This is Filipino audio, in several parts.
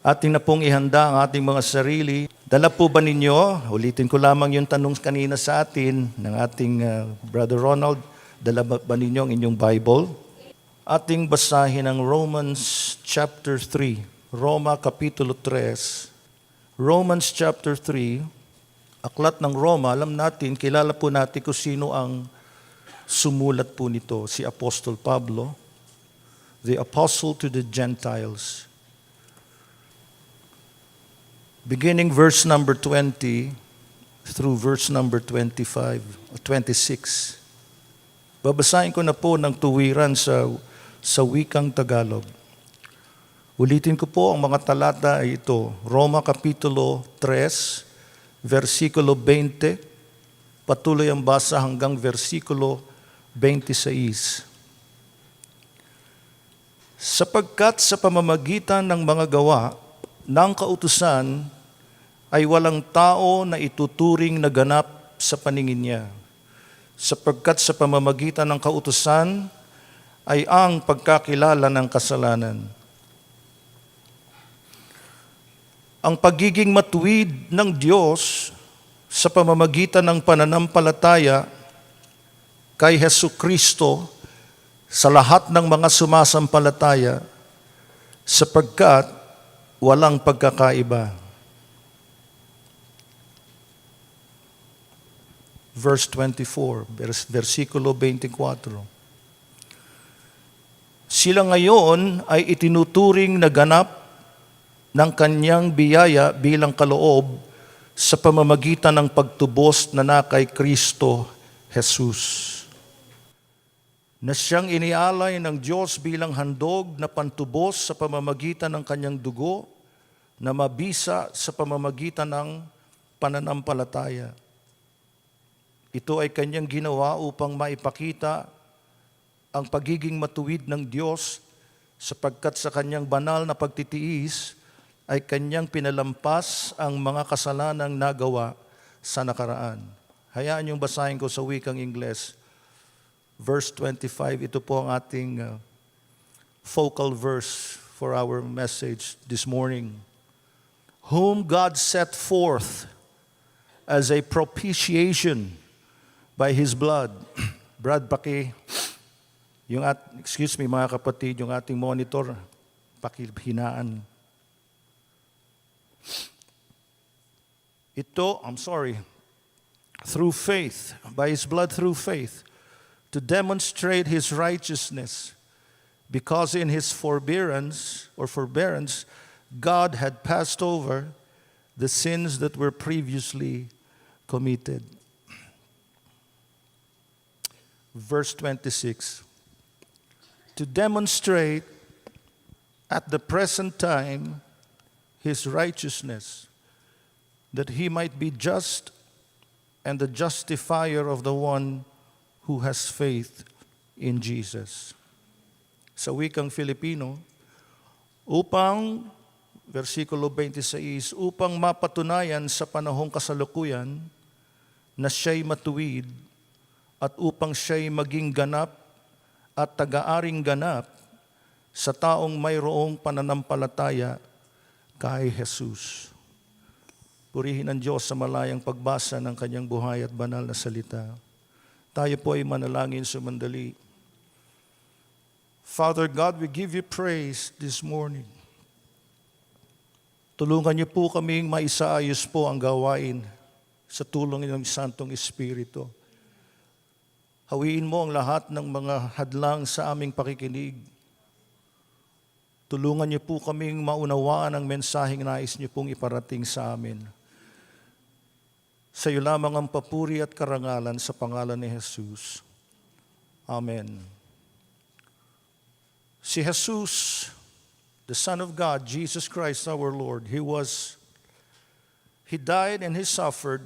Ating na pong ihanda ang ating mga sarili. Dala po ba ninyo, ulitin ko lamang yung tanong kanina sa atin ng ating Brother Ronald, dala ba ninyo ang inyong Bible? Ating basahin ang Romans chapter 3, Roma Kapitulo 3. Romans chapter 3, aklat ng Roma, alam natin, kilala po natin kung sino ang sumulat po nito, si Apostol Pablo, the apostle to the Gentiles. Beginning verse number 20 through verse number 26. Babasahin ko na po ng tuwiran sa wikang Tagalog. Ulitin ko po ang mga talata ay ito. Roma Kapitulo 3, versikulo 20, patuloy ang basa hanggang versikulo 26. Sapagkat sa pamamagitan ng mga gawa ng kautusan ay walang tao na ituturing na ganap sa paningin niya. Sapagkat sa pamamagitan ng kautusan ay ang pagkakilala ng kasalanan. Ang pagiging matuwid ng Diyos sa pamamagitan ng pananampalataya kay Jesucristo sa lahat ng mga sumasampalataya sapagkat walang pagkakaiba. Verse 24, versikulo 24. Sila ngayon ay itinuturing na ganap ng kanyang biyaya bilang kaloob sa pamamagitan ng pagtubos na kay Kristo Jesus, na siyang inialay ng Diyos bilang handog na pantubos sa pamamagitan ng kanyang dugo na mabisa sa pamamagitan ng pananampalataya. Ito ay kanyang ginawa upang maipakita ang pagiging matuwid ng Diyos sapagkat sa kanyang banal na pagtitiis ay kanyang pinalampas ang mga kasalanang nagawa sa nakaraan. Hayaan niyong basahin ko sa wikang Ingles. Verse 25, ito po ang ating focal verse for our message this morning. Whom God set forth as a propitiation by His blood. Brad, excuse me mga kapatid, yung ating monitor, pakihinaan. Through faith, by His blood through faith, to demonstrate His righteousness, because in His forbearance, God had passed over the sins that were previously committed. Verse 26, to demonstrate at the present time His righteousness, that He might be just and the justifier of the one who has faith in Jesus. Sa wikang Filipino, versikulo 26, upang mapatunayan sa panahong kasalukuyan na siya'y matuwid at upang siya'y maging ganap at taga-aring ganap sa taong mayroong pananampalataya kay Jesus. Purihin ang Diyos sa malayang pagbasa ng kanyang buhay at banal na salita. Tayo po ay manalangin sumandali. Father God, we give you praise this morning. Tulungan niyo po kaming maisaayos po ang gawain sa tulong ng Santong Espiritu. Hawiin mo ang lahat ng mga hadlang sa aming pakikinig. Tulungan niyo po kaming maunawaan ang mensaheng nais niyo pong iparating sa amin. Sa iyo lamang ang papuri at karangalan sa pangalan ni Jesus. Amen. Si Jesus, the Son of God, Jesus Christ our Lord, He died and He suffered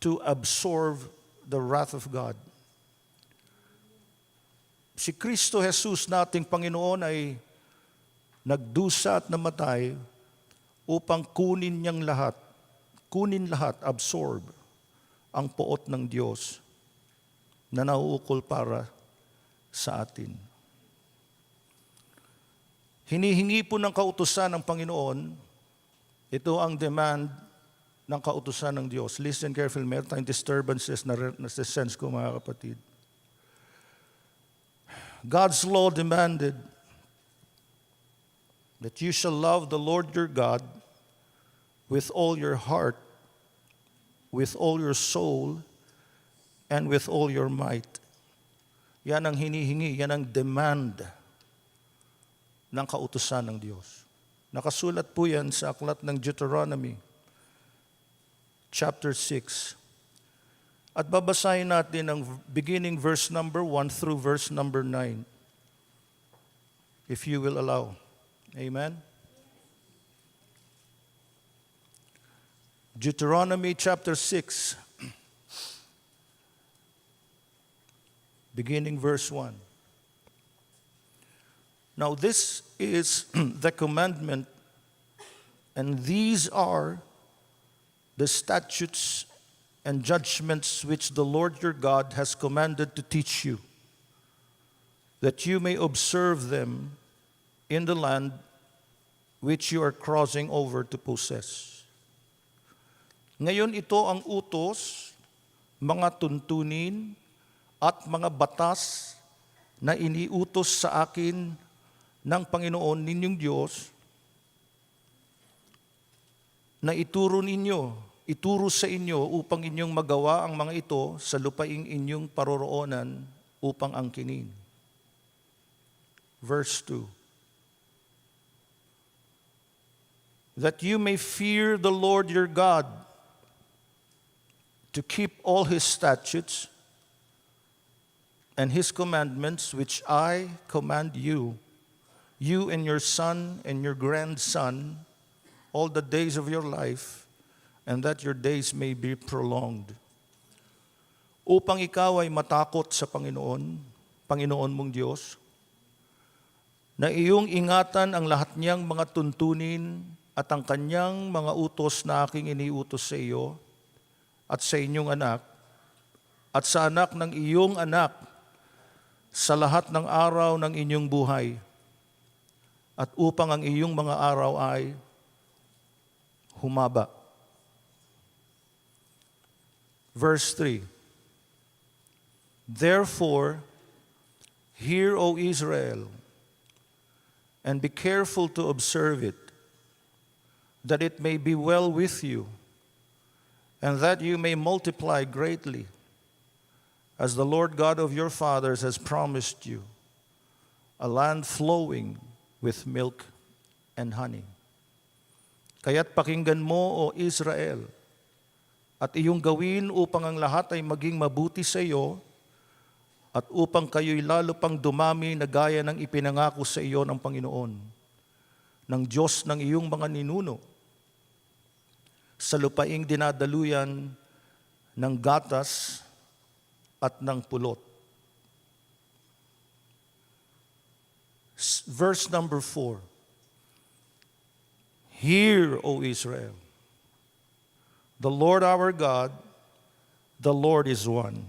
to absorb the wrath of God. Si Kristo Jesus nating Panginoon ay nagdusa at namatay upang kunin lahat, absorb ang poot ng Diyos na nauukol para sa atin. hinihingi po ng kautusan ng Panginoon, ito ang demand ng kautusan ng Diyos. Listen carefully, meron tayong disturbances na sense ko mga kapatid. God's law demanded that you shall love the Lord your God with all your heart, with all your soul, and with all your might. Yan ang hinihingi, yan ang demand ng kautusan ng Diyos. Nakasulat po yan sa aklat ng Deuteronomy, chapter 6. At babasahin natin ang beginning verse number 1 through verse number 9. If you will allow. Amen? Deuteronomy chapter 6, beginning verse 1. Now this is the commandment, and these are the statutes and judgments which the Lord your God has commanded to teach you, that you may observe them in the land which you are crossing over to possess. Ngayon ito ang utos, mga tuntunin, at mga batas na iniutos sa akin ng Panginoon ninyong Diyos na ituro sa inyo upang inyong magawa ang mga ito sa lupaing inyong paroroonan upang angkinin. Verse 2. That you may fear the Lord your God, to keep all His statutes and His commandments which I command you, you and your son and your grandson, all the days of your life, and that your days may be prolonged. Upang ikaw ay matakot sa Panginoon mong Diyos, na iyong ingatan ang lahat niyang mga tuntunin at ang kanyang mga utos na aking iniutos sa iyo at sa inyong anak at sa anak ng iyong anak sa lahat ng araw ng inyong buhay, at upang ang iyong mga araw ay humaba. Verse 3. Therefore, hear, O Israel, and be careful to observe it, that it may be well with you, and that you may multiply greatly, as the Lord God of your fathers has promised you, a land flowing with milk and honey. Kaya't pakinggan mo, O Israel, at iyong gawin upang ang lahat ay maging mabuti sa iyo, at upang kayo'y lalo pang dumami na gaya ng ipinangako sa iyo ng Panginoon, ng Diyos ng iyong mga ninuno, sa lupaing dinadaluyan ng gatas at ng pulot. Verse number 4. Hear, O Israel, the Lord our God, the Lord is one.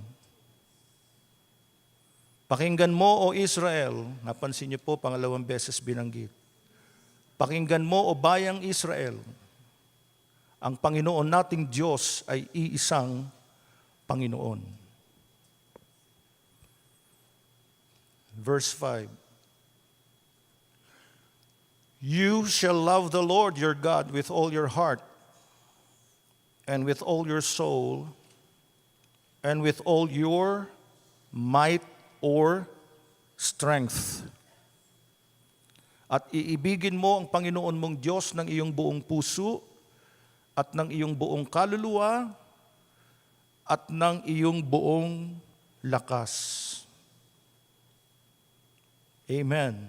Pakinggan mo, O Israel, napansin niyo po, pangalawang beses binanggit. Pakinggan mo, O bayang Israel, ang Panginoon nating Diyos ay iisang Panginoon. Verse 5. You shall love the Lord your God with all your heart, and with all your soul, and with all your might or strength. At iibigin mo ang Panginoon mong Diyos ng iyong buong puso, at ng iyong buong kaluluwa, at ng iyong buong lakas. Amen.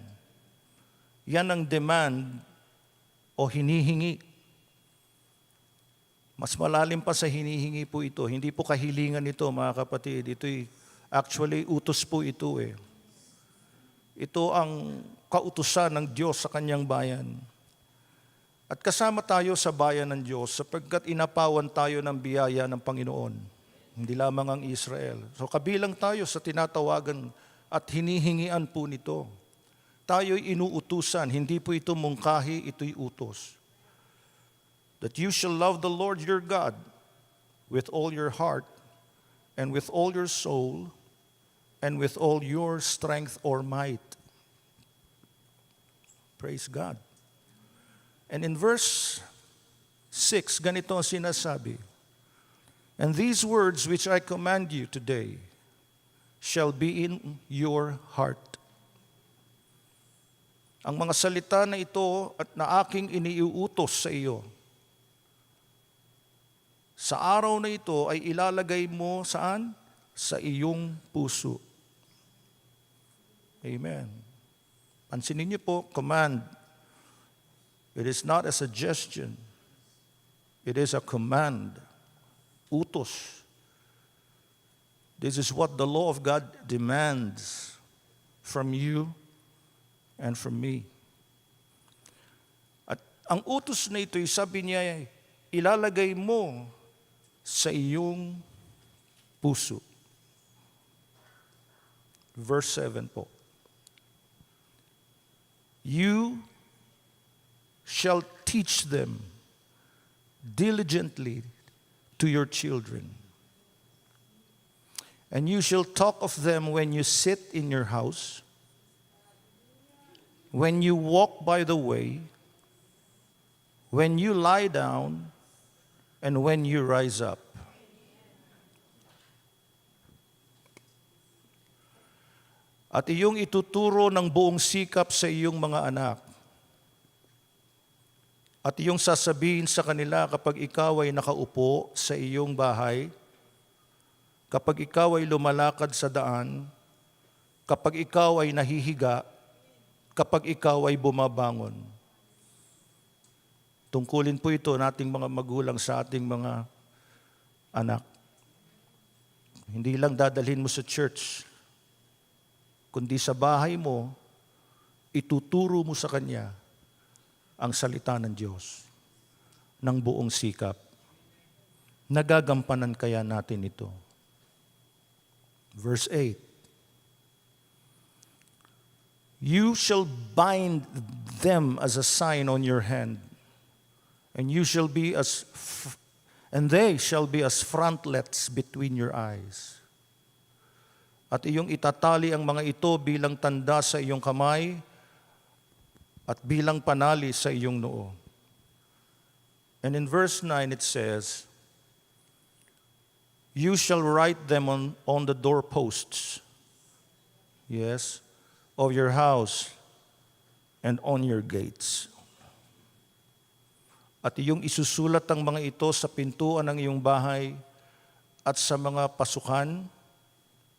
Yan ang demand o hinihingi. Mas malalim pa sa hinihingi po ito. Hindi po kahilingan ito, mga kapatid. Ito'y actually utos po ito eh. Ito ang kautusan ng Diyos sa kanyang bayan. At kasama tayo sa bayan ng Diyos sapagkat inapawan tayo ng biyaya ng Panginoon. Hindi lamang ang Israel. So kabilang tayo sa tinatawagan at hinihingian po nito. Tayo'y inuutusan, hindi po ito mungkahi, ito'y utos. That you shall love the Lord your God with all your heart and with all your soul and with all your strength or might. Praise God. And in verse 6, ganito ang sinasabi, and these words which I command you today shall be in your heart. Ang mga salita na ito at na aking iniuutos sa iyo, sa araw na ito ay ilalagay mo saan? Sa iyong puso. Amen. Pansinin niyo po, command. It is not a suggestion. It is a command. Utos. This is what the law of God demands from you and from me. At ang utos na ito, sabi niya, ilalagay mo sa iyong puso. Verse 7 po. You shall teach them diligently to your children. And you shall talk of them when you sit in your house, when you walk by the way, when you lie down, and when you rise up. At iyong ituturo ng buong sikap sa iyong mga anak. At iyong sasabihin sa kanila kapag ikaw ay nakaupo sa iyong bahay, kapag ikaw ay lumalakad sa daan, kapag ikaw ay nahihiga, kapag ikaw ay bumabangon. Tungkulin po ito nating mga magulang sa ating mga anak. Hindi lang dadalhin mo sa church, kundi sa bahay mo, ituturo mo sa kanya ang salita ng Diyos ng buong sikap. Nagagampanan kaya natin ito? Verse 8. You shall bind them as a sign on your hand, and they shall be as frontlets between your eyes. At iyong itatali ang mga ito bilang tanda sa iyong kamay at bilang panali sa iyong noo. And in verse 9 it says, you shall write them on the doorposts, yes, of your house and on your gates. At iyong isusulat ang mga ito sa pintuan ng iyong bahay at sa mga pasukan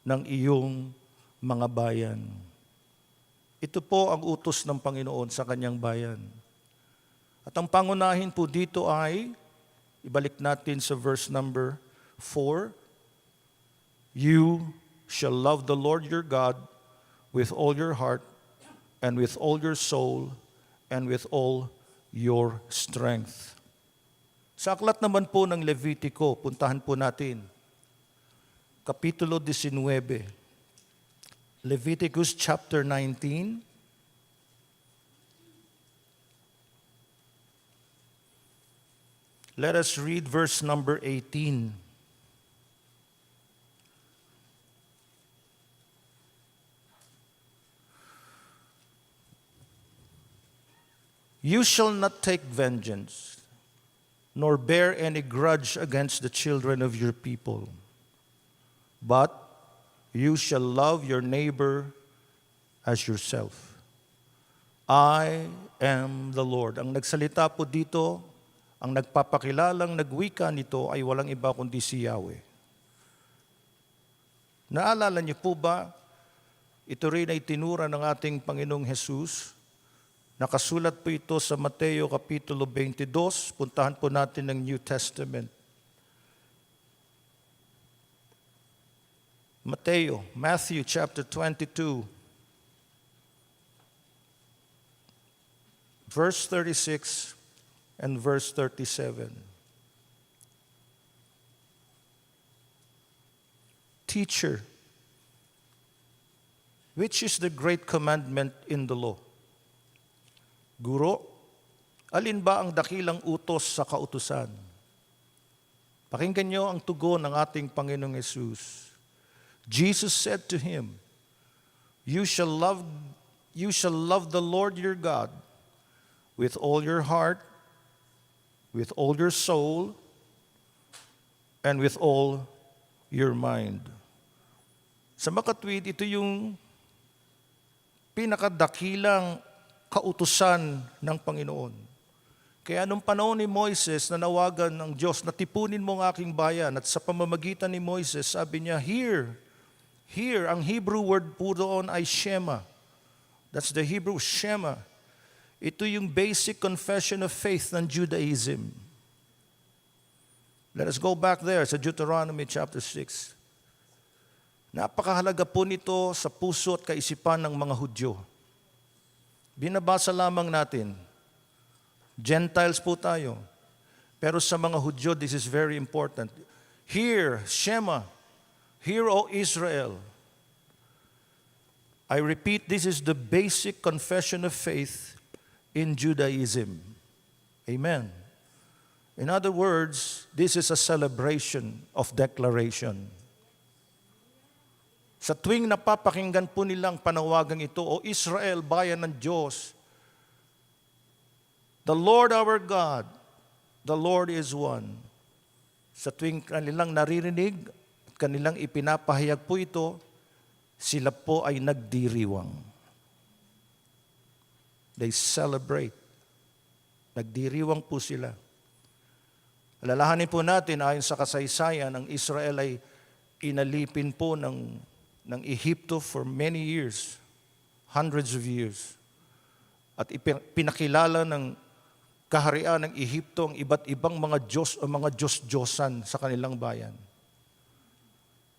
ng iyong mga bayan. Ito po ang utos ng Panginoon sa kanyang bayan. At ang pangunahin po dito ay, ibalik natin sa verse number 4, you shall love the Lord your God with all your heart and with all your soul and with all your strength. Sa aklat naman po ng Levitico, puntahan po natin, Kapitulo 19, Leviticus chapter 19. Let us read verse number 18. You shall not take vengeance, nor bear any grudge against the children of your people, but you shall love your neighbor as yourself. I am the Lord. Ang nagsalita po dito, ang nagpapakilalang nagwika nito ay walang iba kundi si Yahweh. Naalala niyo po ba, ito rin ay tinura ng ating Panginoong Jesus. Nakasulat po ito sa Mateo Kapitulo 22. Puntahan po natin ng New Testament. Matthew chapter 22, verse 36 and verse 37. Teacher, Which is the great commandment in the law? Guro, alin ba ang dakilang utos sa kautusan? Pakinggan niyo ang tugon ng ating Panginoong Yesus. Jesus said to him, You shall love the Lord your God with all your heart, with all your soul, and with all your mind. Sa makatwid, ito yung pinakadakilang kautusan ng Panginoon. Kaya nung panahon ni Moises na nawagan ng Diyos, natipunin mo ang aking bayan, at sa pamamagitan ni Moises, sabi niya, Here, ang Hebrew word po doon ay Shema. That's the Hebrew Shema. Ito yung basic confession of faith ng Judaism. Let us go back there sa Deuteronomy chapter 6. Napakahalaga po nito sa puso at kaisipan ng mga Hudyo. Binabasa lamang natin. Gentiles po tayo. Pero sa mga Hudyo, this is very important. Hear, Shema. Hear, O Israel. I repeat, this is the basic confession of faith in Judaism. Amen. In other words, this is a celebration of declaration. Sa tuwing napapakinggan po nilang panawagang ito, O Israel, bayan ng Diyos, the Lord our God, the Lord is one. Sa tuwing kanilang naririnig at kanilang ipinapahayag po ito, sila po ay nagdiriwang. They celebrate. Nagdiriwang po sila. Alalahanin po natin, ayon sa kasaysayan, ang Israel ay inalipin po ng Ehipto for many years, hundreds of years. At pinakilala ng kaharian ng Ehipto ang iba't ibang mga Diyos o mga Diyos-Diyosan sa kanilang bayan.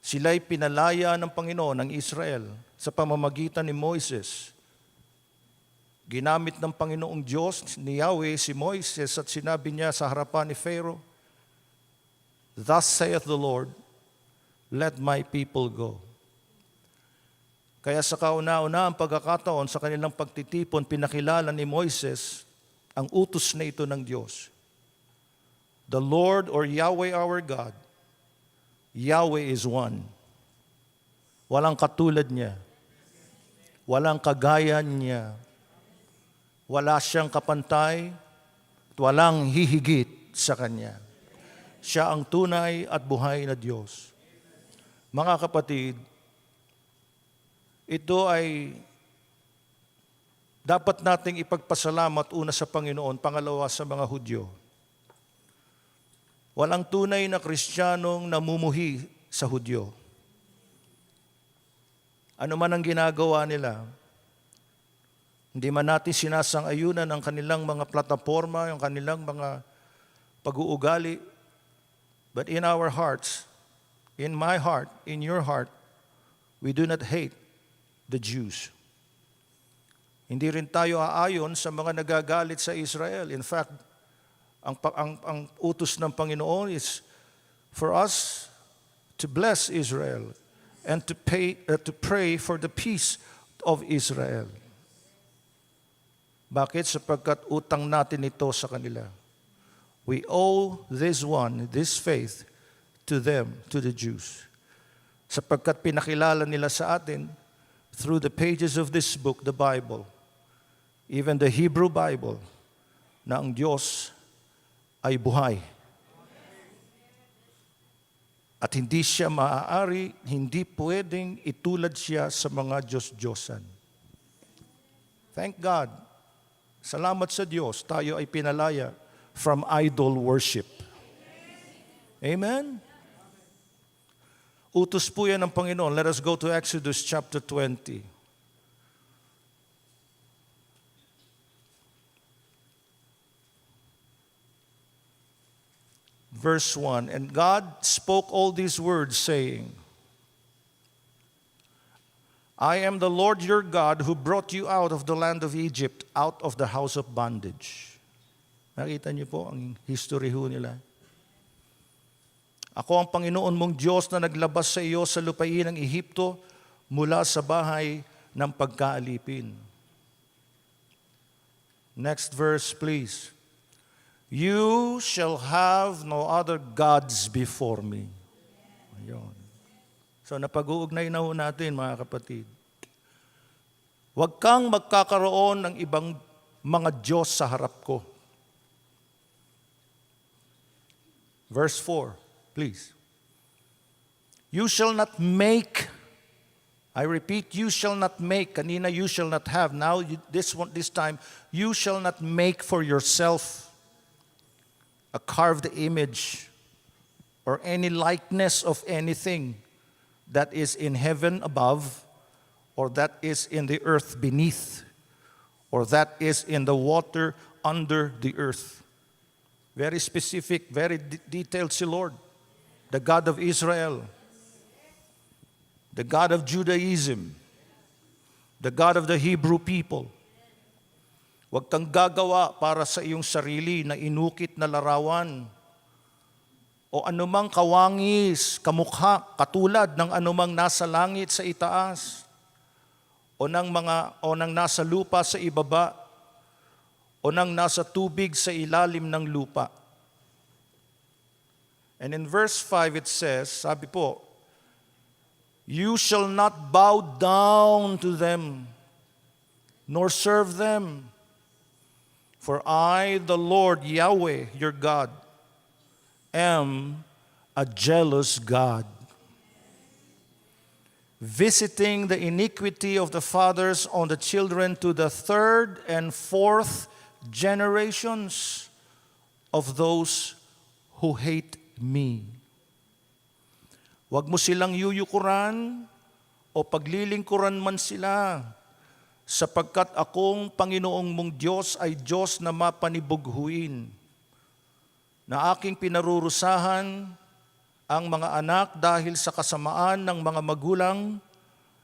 Sila'y pinalaya ng Panginoon ng Israel sa pamamagitan ni Moises. Ginamit ng Panginoong Diyos ni Yahweh si Moises at sinabi niya sa harapan ni Pharaoh, Thus saith the Lord, let my people go. Kaya sa kauna-una ang pagkakataon sa kanilang pagtitipon, pinakilala ni Moises ang utos na ito ng Diyos. The Lord or Yahweh our God, Yahweh is one. Walang katulad niya. Walang kagaya niya. Wala siyang kapantay at walang hihigit sa Kanya. Siya ang tunay at buhay na Diyos. Mga kapatid, ito ay dapat nating ipagpasalamat una sa Panginoon, pangalawa sa mga Hudyo. Walang tunay na Kristiyanong namumuhi sa Hudyo. Ano man ang ginagawa nila, hindi man natin sinasang-ayunan ang kanilang mga plataforma, ang kanilang mga pag-uugali, but in our hearts, in my heart, in your heart, we do not hate the Jews. Hindi rin tayo aayon sa mga nagagalit sa Israel. In fact, ang utos ng Panginoon is for us to bless Israel and to pray for the peace of Israel. Bakit? Sapagkat utang natin ito sa kanila. We owe this faith to them, to the Jews. Sapagkat pinakilala nila sa atin through the pages of this book, the Bible, even the Hebrew Bible, na ang Diyos ay buhay. At hindi siya maaari, hindi pwedeng itulad siya sa mga Diyos-Diyosan. Thank God. Salamat sa Diyos, tayo ay pinalaya from idol worship. Amen? Utos po yan ng Panginoon. Let us go to Exodus chapter 20. Verse 1, And God spoke all these words, saying, I am the Lord your God who brought you out of the land of Egypt, out of the house of bondage. Nakita niyo po ang history ho nila. Ako ang Panginoon mong Diyos na naglabas sa iyo sa lupain ng Ehipto mula sa bahay ng pagkaalipin. Next verse, please. You shall have no other gods before me. Ayun. So napag-uugnay na ho natin, mga kapatid. Huwag kang magkakaroon ng ibang mga Diyos sa harap ko. Verse 4, please. You shall not make, I repeat, you shall not make. Kanina, you shall not have. Now, this time, you shall not make for yourself a carved image or any likeness of anything that is in heaven above, or that is in the earth beneath, or that is in the water under the earth. Very specific, very detailed si Lord. The God of Israel, the God of Judaism, the God of the Hebrew people. Huwag kang gagawa para sa iyong sarili na inukit na larawan o anumang kawangis, kamukha, katulad ng anumang nasa langit sa itaas o ng nasa lupa sa ibaba o ng nasa tubig sa ilalim ng lupa. And in verse 5 it says, sabi po, you shall not bow down to them, nor serve them. For I, the Lord Yahweh, your God, am a jealous God, visiting the iniquity of the fathers on the children to the third and fourth generations of those who hate me. Huwag mo silang yuyukuran o paglilingkuran man sila, sapagkat akong Panginoong mong Diyos ay Diyos na mapanibughuin, na aking pinarurusahan ang mga anak dahil sa kasamaan ng mga magulang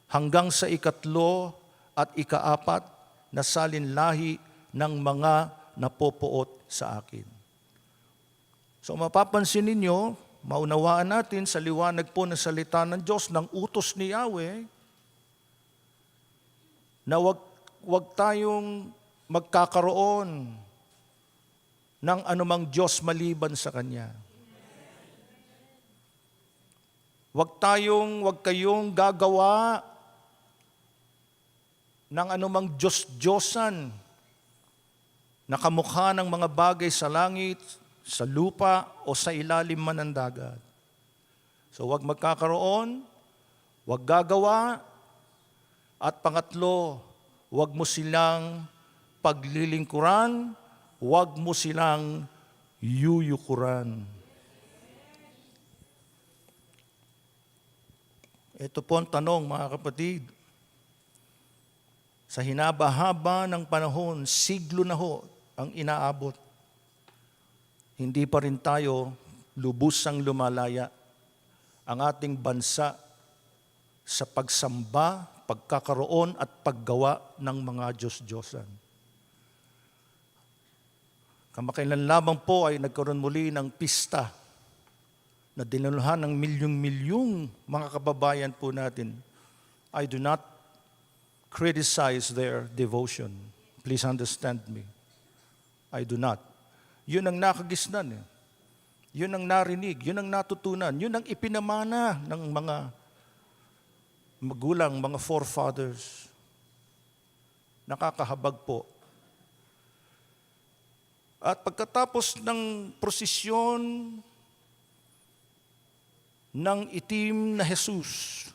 hanggang sa ikatlo at ikaapat na salinlahi ng mga napopoot sa akin. So mapapansin ninyo, maunawaan natin sa liwanag po ng salita ng Diyos, ng utos ni Yahweh, na wag tayong magkakaroon ng anumang Diyos maliban sa Kanya. Wag kayong gagawa ng anumang Diyos-Diyosan na kamukha ng mga bagay sa langit, sa lupa, o sa ilalim man ng dagat. So wag magkakaroon, wag gagawa, at pangatlo, wag mo silang paglilingkuran, wag mo silang yuyukuran. Ito po ang tanong, mga kapatid. Sa hinaba-haba ng panahon, siglo na ho ang inaabot. Hindi pa rin tayo lubusang lumalaya ang ating bansa sa pagsamba, pagkakaroon at paggawa ng mga Diyos-Diyosan. Kamakailan lamang po ay nagkaroon muli ng pista na dinuluhan ng milyong-milyong mga kababayan po natin. I do not criticize their devotion. Please understand me. I do not. Yun ang nakagisnan. Yun ang narinig. Yun ang natutunan. Yun ang ipinamana ng mga magulang, mga forefathers. Nakakahabag po. At pagkatapos ng prosesyon ng itim na Jesus,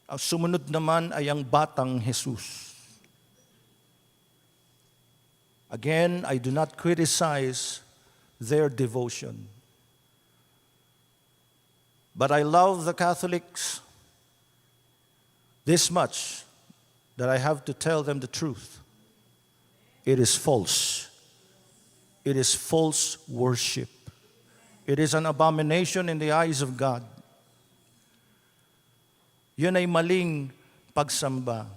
ang sumunod naman ay ang batang Jesus. Again, I do not criticize their devotion. But I love the Catholics this much that I have to tell them the truth. It is false. It is false worship. It is an abomination in the eyes of God. Yun ay maling pagsamba.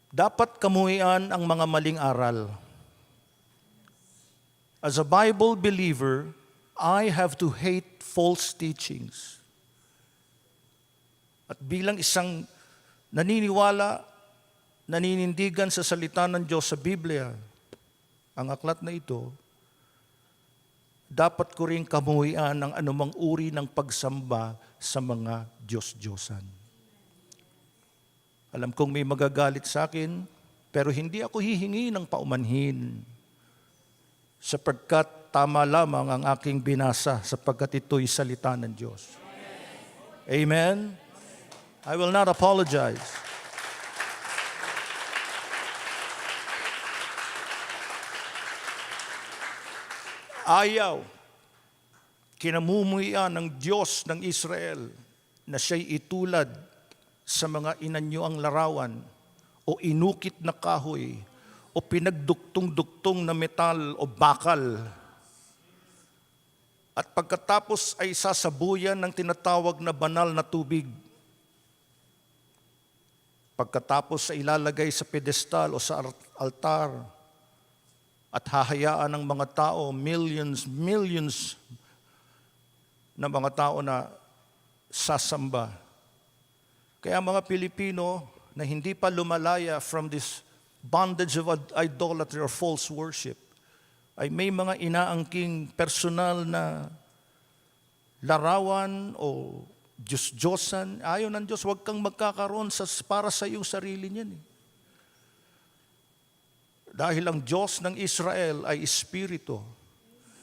Dapat kamuhian ang mga maling aral. As a Bible believer, I have to hate false teachings. At bilang isang naniniwala, naninindigan sa salita ng Diyos sa Biblia, ang aklat na ito, dapat ko rin kamuhian ng anumang uri ng pagsamba sa mga Diyos-Diyosan. Alam kong may magagalit sa akin, pero hindi ako hihingi ng paumanhin, sapagkat tama lamang ang aking binasa, sapagkat ito'y salita ng Diyos. Amen? I will not apologize. Ayaw, kinamumuhian ng Diyos ng Israel na siya'y itulad sa mga inanyuang larawan o inukit na kahoy o pinagduktong-duktong na metal o bakal. At pagkatapos ay sasabuyan ng tinatawag na banal na tubig. Pagkatapos ay ilalagay sa pedestal o sa altar at hahayaan ng mga tao, millions na mga tao na sasamba. Kaya mga Pilipino na hindi pa lumalaya from this bondage of idolatry or false worship, ay may mga inaangking personal na larawan o Diyos-Diyosan. Ayaw ng Diyos, huwag kang magkakaroon para sa iyong sarili niyan. Dahil ang Diyos ng Israel ay Espiritu.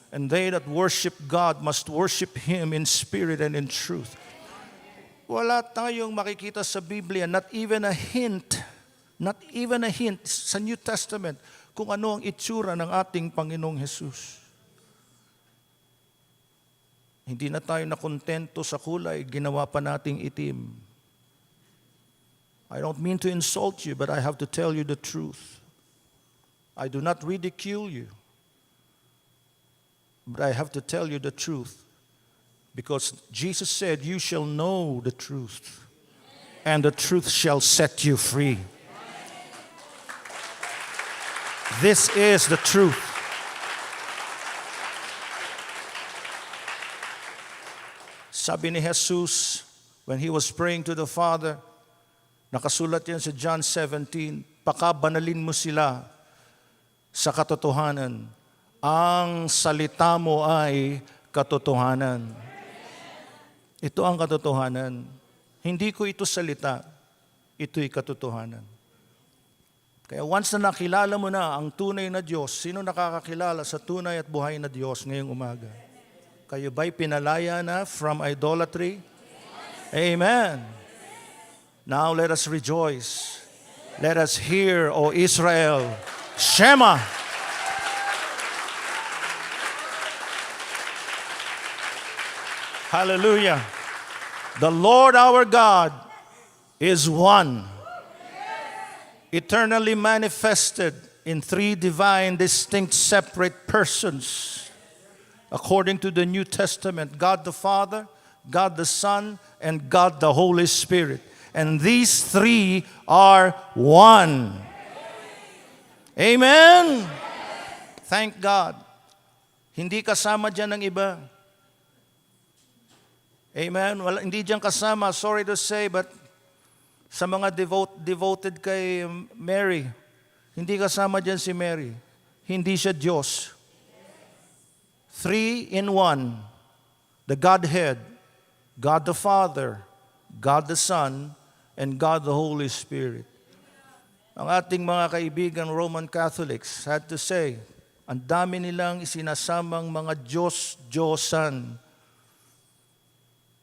And they that worship God must worship Him in spirit and in truth. Wala tayong makikita sa Biblia, not even a hint sa New Testament kung ano ang itsura ng ating Panginoong Jesus. Hindi na tayo nakontento sa kulay, ginawa pa nating itim. I don't mean to insult you, but I have to tell you the truth. I do not ridicule you, but I have to tell you the truth. Because Jesus said, you shall know the truth, and the truth shall set you free. This is the truth. Sabi ni Jesus, when He was praying to the Father, nakasulat yan sa John 17, pakabanalin mo sila sa katotohanan. Ang salita mo ay katotohanan. Ito ang katotohanan. Hindi ko ito salita, ito'y katotohanan. Kaya once na nakilala mo na ang tunay na Diyos, sino nakakakilala sa tunay at buhay na Diyos ngayong umaga? Kayo ba'y pinalaya na from idolatry? Amen. Now let us rejoice. Let us hear, O Israel, Shema. Hallelujah. The Lord our God is one, eternally manifested in three divine, distinct, separate persons. According to the New Testament, God the Father, God the Son, and God the Holy Spirit. And these three are one. Amen? Thank God. Hindi kasama dyan ng iba. Amen? Hindi dyan kasama, sorry to say, but sa mga devoted kay Mary, hindi kasama dyan si Mary. Hindi siya Diyos. 3 in 1, the Godhead, God the Father, God the Son, and God the Holy Spirit. Ang ating mga kaibigan Roman Catholics had to say, ang dami nilang isinasamang mga Diyos-Diyosan.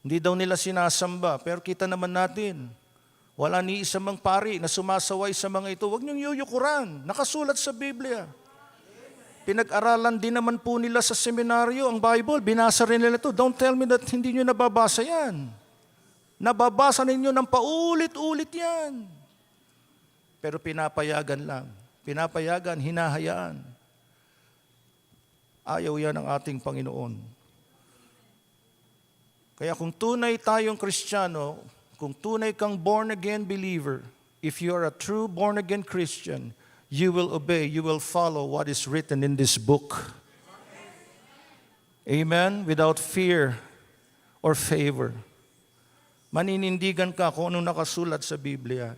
Hindi daw nila sinasamba, pero kita naman natin, wala ni isa mang pari na sumasaway sa mga ito. Huwag niyong yuyukuran, nakasulat sa Biblia. Pinag-aralan din naman po nila sa seminaryo ang Bible. Binasa rin nila ito. Don't tell me that hindi nyo nababasa yan. Nababasa ninyo ng paulit-ulit yan. Pero pinapayagan lang. Pinapayagan, hinahayaan. Ayaw yan ng ating Panginoon. Kaya kung tunay tayong Kristiyano, kung tunay kang born-again believer, if you are a true born-again Christian, you will obey, you will follow what is written in this book. Amen? Without fear or favor. Maninindigan ka kung anong nakasulat sa Biblia.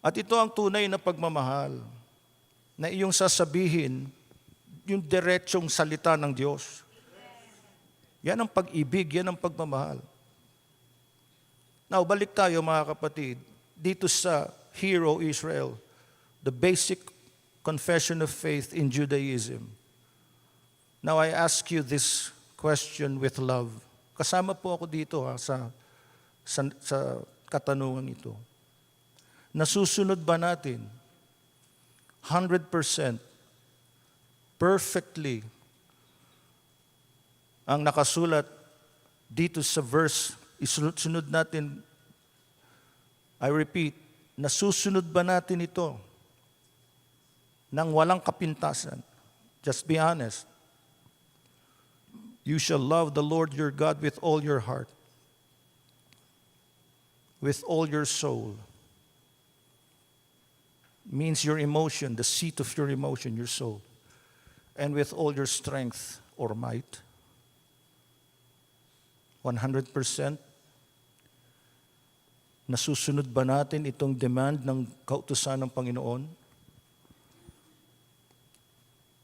At ito ang tunay na pagmamahal na iyong sasabihin yung diretsong salita ng Diyos. Yan ang pag-ibig, yan ang pagmamahal. Now, balik tayo mga kapatid, dito sa Hero Israel, the basic confession of faith in Judaism. Now, I ask you this question with love. Kasama po ako dito sa katanungan ito. Nasusunod ba natin 100% perfectly ang nakasulat dito sa verse? Isunod natin, I repeat, nasusunod ba natin ito nang walang kapintasan? Just be honest. You shall love the Lord your God with all your heart, with all your soul. Means your emotion, the seat of your emotion, your soul. And with all your strength or might. 100%. Nasusunod ba natin itong demand ng kautusan ng Panginoon?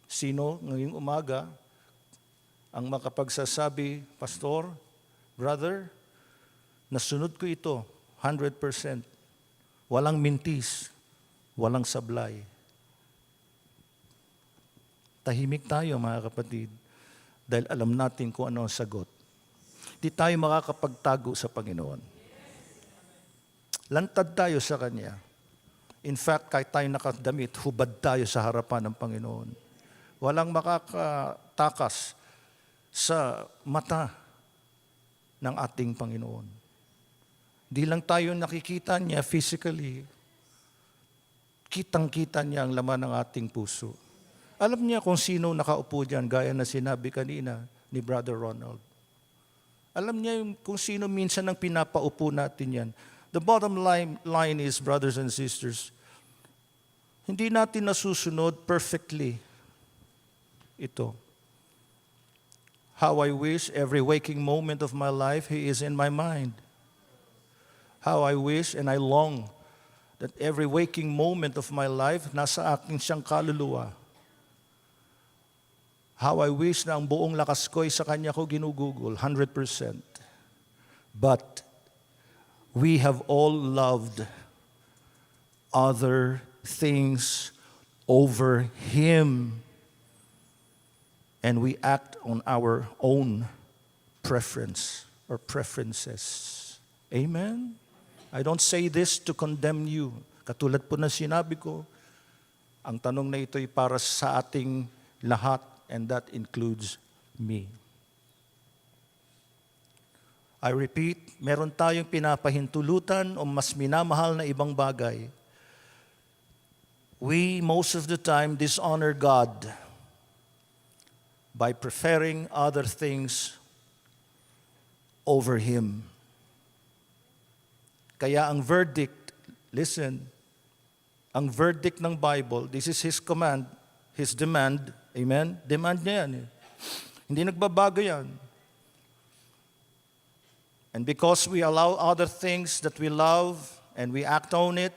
Sino ngayong umaga ang makapagsasabi, Pastor, brother, nasunod ko ito 100%. Walang mintis, walang sablay. Tahimik tayo mga kapatid dahil alam natin kung ano ang sagot. Di tayo makakapagtago sa Panginoon. Lantad tayo sa Kanya. In fact, kahit tayo nakadamit, hubad tayo sa harapan ng Panginoon. Walang makakatakas sa mata ng ating Panginoon. Di lang tayo nakikita niya physically, kitang-kita niya ang laman ng ating puso. Alam niya kung sino nakaupo dyan, gaya na sinabi kanina ni Brother Ronald. Alam niya kung sino minsan ang pinapaupo natin yan. The bottom line is, brothers and sisters, hindi natin nasusunod perfectly ito. How I wish every waking moment of my life He is in my mind. How I wish and I long that every waking moment of my life nasa akin siyang kaluluwa. How I wish na ang buong lakas ko'y sa Kanya ko ginugugol, 100%. But we have all loved other things over Him. And we act on our own preference or preferences. Amen? I don't say this to condemn you. Katulad po na sinabi ko, ang tanong na ito ay para sa ating lahat, and that includes me. I repeat, meron tayong pinapahintulutan o mas minamahal na ibang bagay. We, most of the time, dishonor God by preferring other things over Him. Kaya ang verdict, listen, ang verdict ng Bible, this is His command, His demand, amen? Demand niya yan. Hindi nagbabago yan. And because we allow other things that we love and we act on it,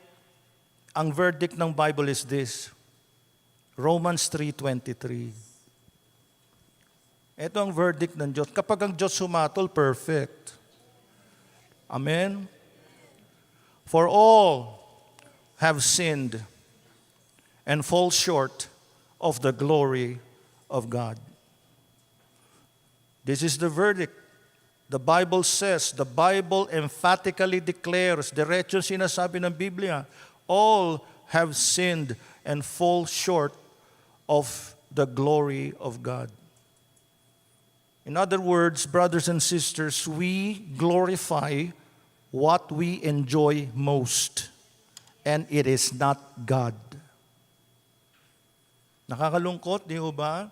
ang verdict ng Bible is this, Romans 3:23. Ito ang verdict ng Diyos. Kapag ang Diyos sumatol, perfect. Amen? For all have sinned and fall short of the glory of God. This is the verdict. The Bible says, the Bible emphatically declares, diretso sinasabi ng Biblia, all have sinned and fall short of the glory of God. In other words, brothers and sisters, we glorify what we enjoy most, and it is not God. Nakakalungkot, di ba?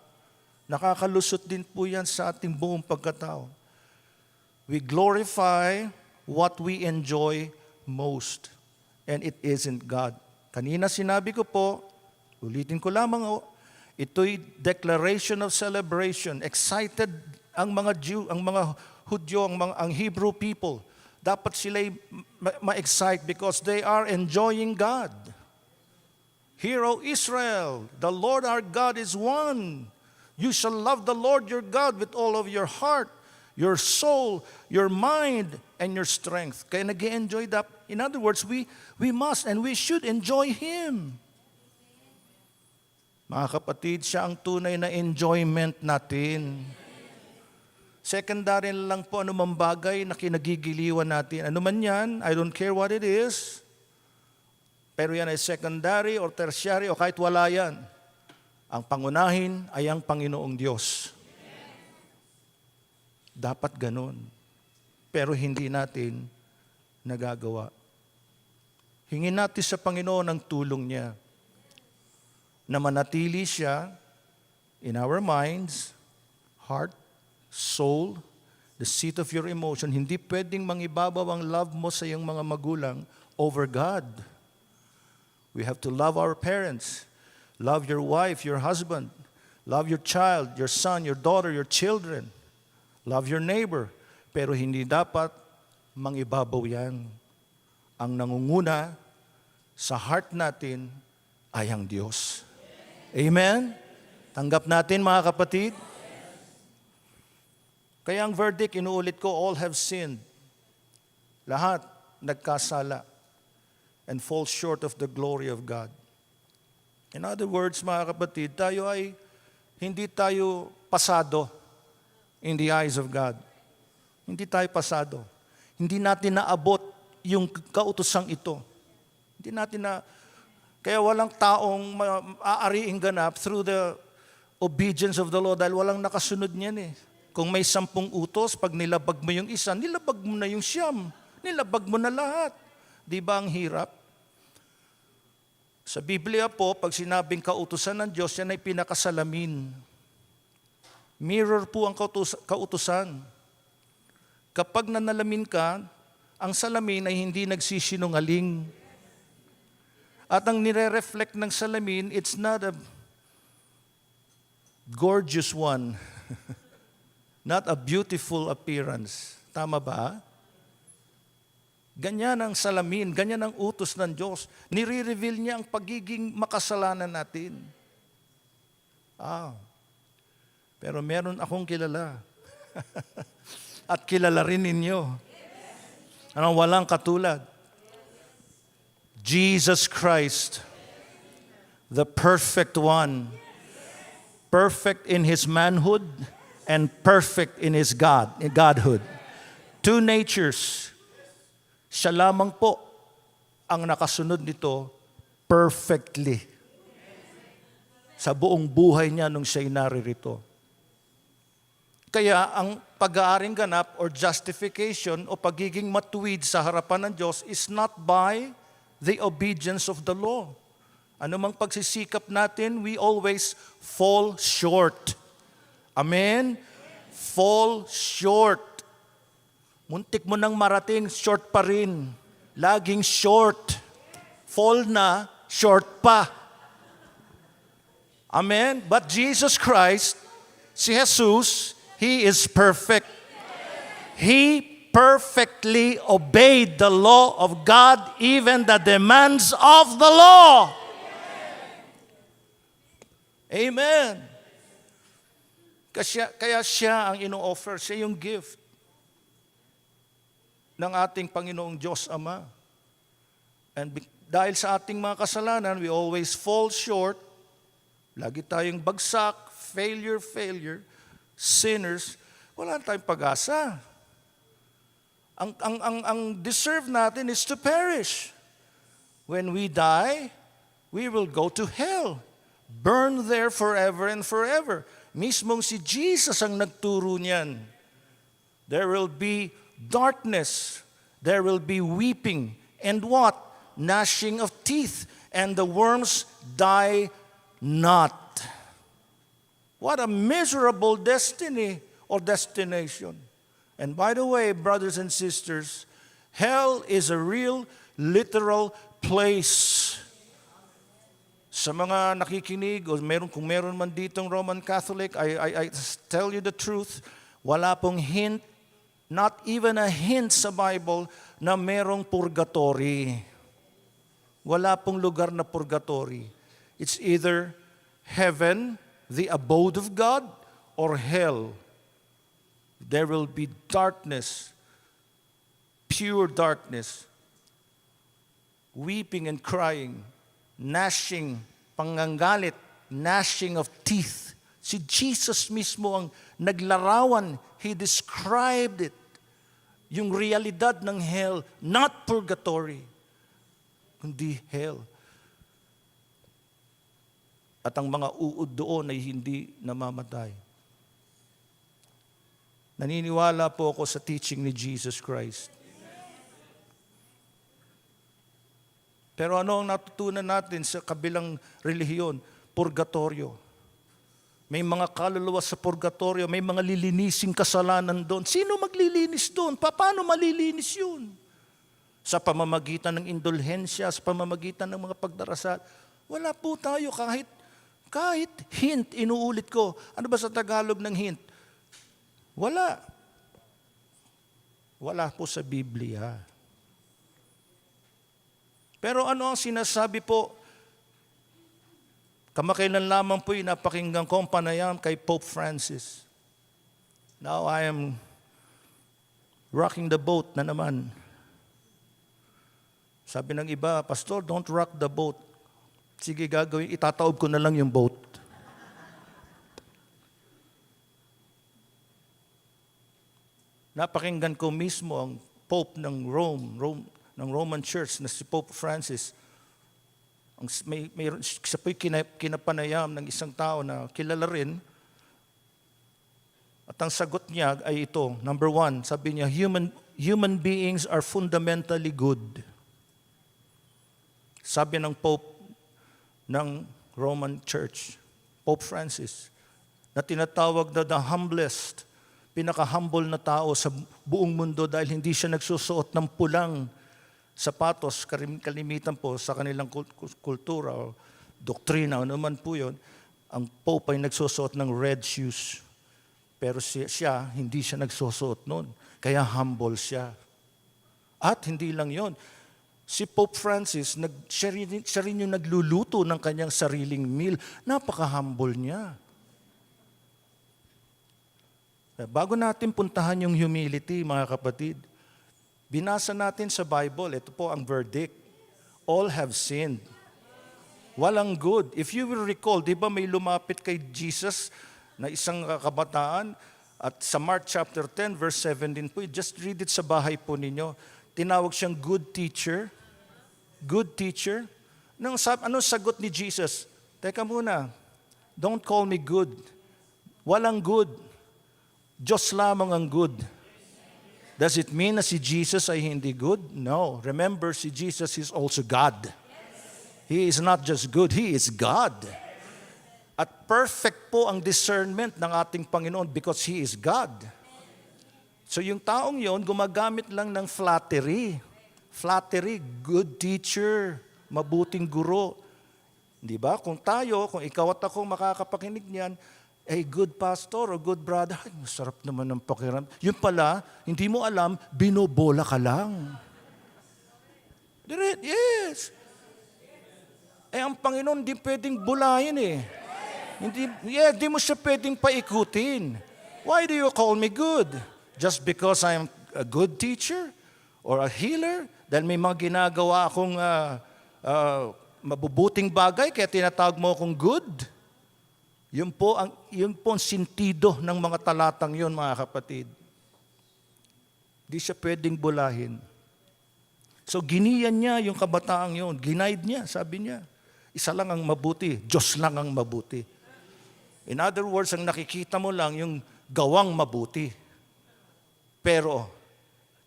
Nakakalusot din po yan sa ating buong pagkatao. We glorify what we enjoy most, and it isn't God. Kanina sinabi ko po, ulitin ko lamang, ito'y declaration of celebration. Excited ang mga Jew, ang mga Hudyo, ang Hebrew people, dapat sila'y ma-excite because they are enjoying God. Hear, O Israel, the Lord our God is one. You shall love the Lord your God with all of your heart, your soul, your mind, and your strength. Kaya nag-enjoy that. In other words, we must and we should enjoy Him. Mga kapatid, siya ang tunay na enjoyment natin. Secondary lang po anumang bagay na kinagigiliwan natin. Ano man yan, I don't care what it is. Pero yan ay secondary or tertiary o kahit wala yan. Ang pangunahin ay ang Panginoong Diyos. Dapat ganun. Pero hindi natin nagagawa. Hingin natin sa Panginoon ang tulong niya na manatili siya in our minds, heart, soul, the seat of your emotion. Hindi pwedeng mangibabaw ang love mo sa iyong mga magulang over God. We have to love our parents, love your wife, your husband, love your child, your son, your daughter, your children, love your neighbor. Pero hindi dapat mangibabaw yan. Ang nangunguna sa heart natin ay ang Diyos. Amen? Tanggap natin mga kapatid? Kaya ang verdict, inuulit ko, all have sinned. Lahat nagkasala and fall short of the glory of God. In other words, mga kapatid, hindi tayo pasado in the eyes of God. Hindi tayo pasado. Hindi natin naabot yung kautosang ito. Hindi natin kaya walang taong aariing ganap through the obedience of the Lord dahil walang nakasunod niyan eh. Kung may 10 utos, pag nilabag mo yung isa, nilabag mo na yung 9. Nilabag mo na lahat. Di ba ang hirap? Sa Biblia po, pag sinabing kautusan ng Diyos, yan ay pinakasalamin. Mirror po ang kautusan. Kapag nanalamin ka, ang salamin ay hindi nagsisinungaling. At ang nire-reflect ng salamin, it's not a gorgeous one. Not a beautiful appearance. Tama ba? Ganyan ang salamin, ganyan ang utos ng Diyos. Nire-reveal niya ang pagiging makasalanan natin. Pero meron akong kilala. At kilala rin ninyo. Anong walang katulad? Jesus Christ, the perfect one. Perfect in His manhood and perfect in His Godhood. 2 natures. Siya lamang po ang nakasunod nito perfectly sa buong buhay niya nung siya'y naririto. Kaya ang pag-aaring ganap or justification o pagiging matuwid sa harapan ng Diyos is not by the obedience of the law. Anumang pagsisikap natin, we always fall short. Amen? Fall short. Muntik mo nang marating, short pa rin. Laging short. Fall na, short pa. Amen? But Jesus Christ, si Jesus, He is perfect. He perfectly obeyed the law of God, even the demands of the law. Amen. Kaya siya ang ino-offer, siya yung gift ng ating Panginoong Diyos Ama. And dahil sa ating mga kasalanan, we always fall short. Lagi tayong bagsak, failure, sinners. Wala tayong pag-asa. Ang deserve natin is to perish. When we die, we will go to hell. Burn there forever and forever. Mismong si Jesus ang nagturo niyan. There will be darkness, there will be weeping, and what? Gnashing of teeth, and the worms die not. What a miserable destiny or destination. And by the way, brothers and sisters, hell is a real, literal place. Sa mga nakikinig, o kung meron man ditong Roman Catholic, I tell you the truth, wala pong hint not even a hint sa Bible na merong purgatory. Wala pong lugar na purgatory. It's either heaven, the abode of God, or hell. There will be darkness, pure darkness, weeping and crying, gnashing, panganggalit, gnashing of teeth. Si Jesus mismo ang naglarawan. He described it. Yung realidad ng hell, not purgatory, kundi hell. At ang mga uod doon ay hindi namamatay. Naniniwala po ako sa teaching ni Jesus Christ. Pero ano ang natutunan natin sa kabilang relihiyon? Purgatorio. May mga kaluluwa sa purgatorio, may mga lilinising kasalanan doon. Sino maglilinis doon? Paano malilinis yun? Sa pamamagitan ng indulhensya, sa pamamagitan ng mga pagdarasal. Wala po tayo kahit hint, inuulit ko. Ano ba sa Tagalog ng hint? Wala. Wala po sa Biblia. Pero ano ang sinasabi po? Kamakailan lamang po yung napakinggan ko ang panayam kay Pope Francis. Now I am rocking the boat na naman. Sabi ng iba, Pastor, don't rock the boat. Sige, gagawin, itataob ko na lang yung boat. Napakinggan ko mismo ang Pope ng ng Roman Church na si Pope Francis. Siya po'y kinapanayam ng isang tao na kilala rin. At ang sagot niya ay ito. Number 1, sabi niya, human beings are fundamentally good. Sabi ng Pope ng Roman Church, Pope Francis, na tinatawag na the humblest, pinaka-humble na tao sa buong mundo dahil hindi siya nagsusuot ng pulang sapatos, kalimitan po sa kanilang kultura o doktrina, ano man po yun, ang Pope ay nagsusuot ng red shoes. Pero siya, hindi siya nagsusuot nun. Kaya humble siya. At hindi lang yon. Si Pope Francis, siya rin yung nagluluto ng kanyang sariling meal. Napaka-humble niya. Bago natin puntahan yung humility, mga kapatid, binasa natin sa Bible, ito po ang verdict. All have sinned. Walang good. If you will recall, di ba may lumapit kay Jesus na isang kabataan? At sa Mark chapter 10, verse 17 po, just read it sa bahay po ninyo. Tinawag siyang good teacher. Good teacher. Anong sagot ni Jesus? Teka muna, don't call me good. Walang good. Diyos lamang ang good. Does it mean na si Jesus ay hindi good? No. Remember, si Jesus is also God. He is not just good, He is God. At perfect po ang discernment ng ating Panginoon because He is God. So yung taong yon gumagamit lang ng flattery. Flattery, good teacher, mabuting guro. Di ba? Kung ikaw at ako makakapakinig niyan, good pastor o good brother, ay, masarap naman ng pakiram. Yun pala, hindi mo alam, binobola ka lang. Yes. Ang Panginoon hindi pwedeng bulayin eh. Hindi mo siya pwedeng paikutin. Why do you call me good? Just because I'm a good teacher or a healer? Dahil may mga ginagawa akong mabubuting bagay, kaya tinatawag mo akong good? Yun po ang sentido ng mga talatang yun, mga kapatid. Di siya pwedeng bulahin. So giniyan niya yung kabataang yun. Ginaid niya, sabi niya. Isa lang ang mabuti, Diyos lang ang mabuti. In other words, ang nakikita mo lang yung gawang mabuti. Pero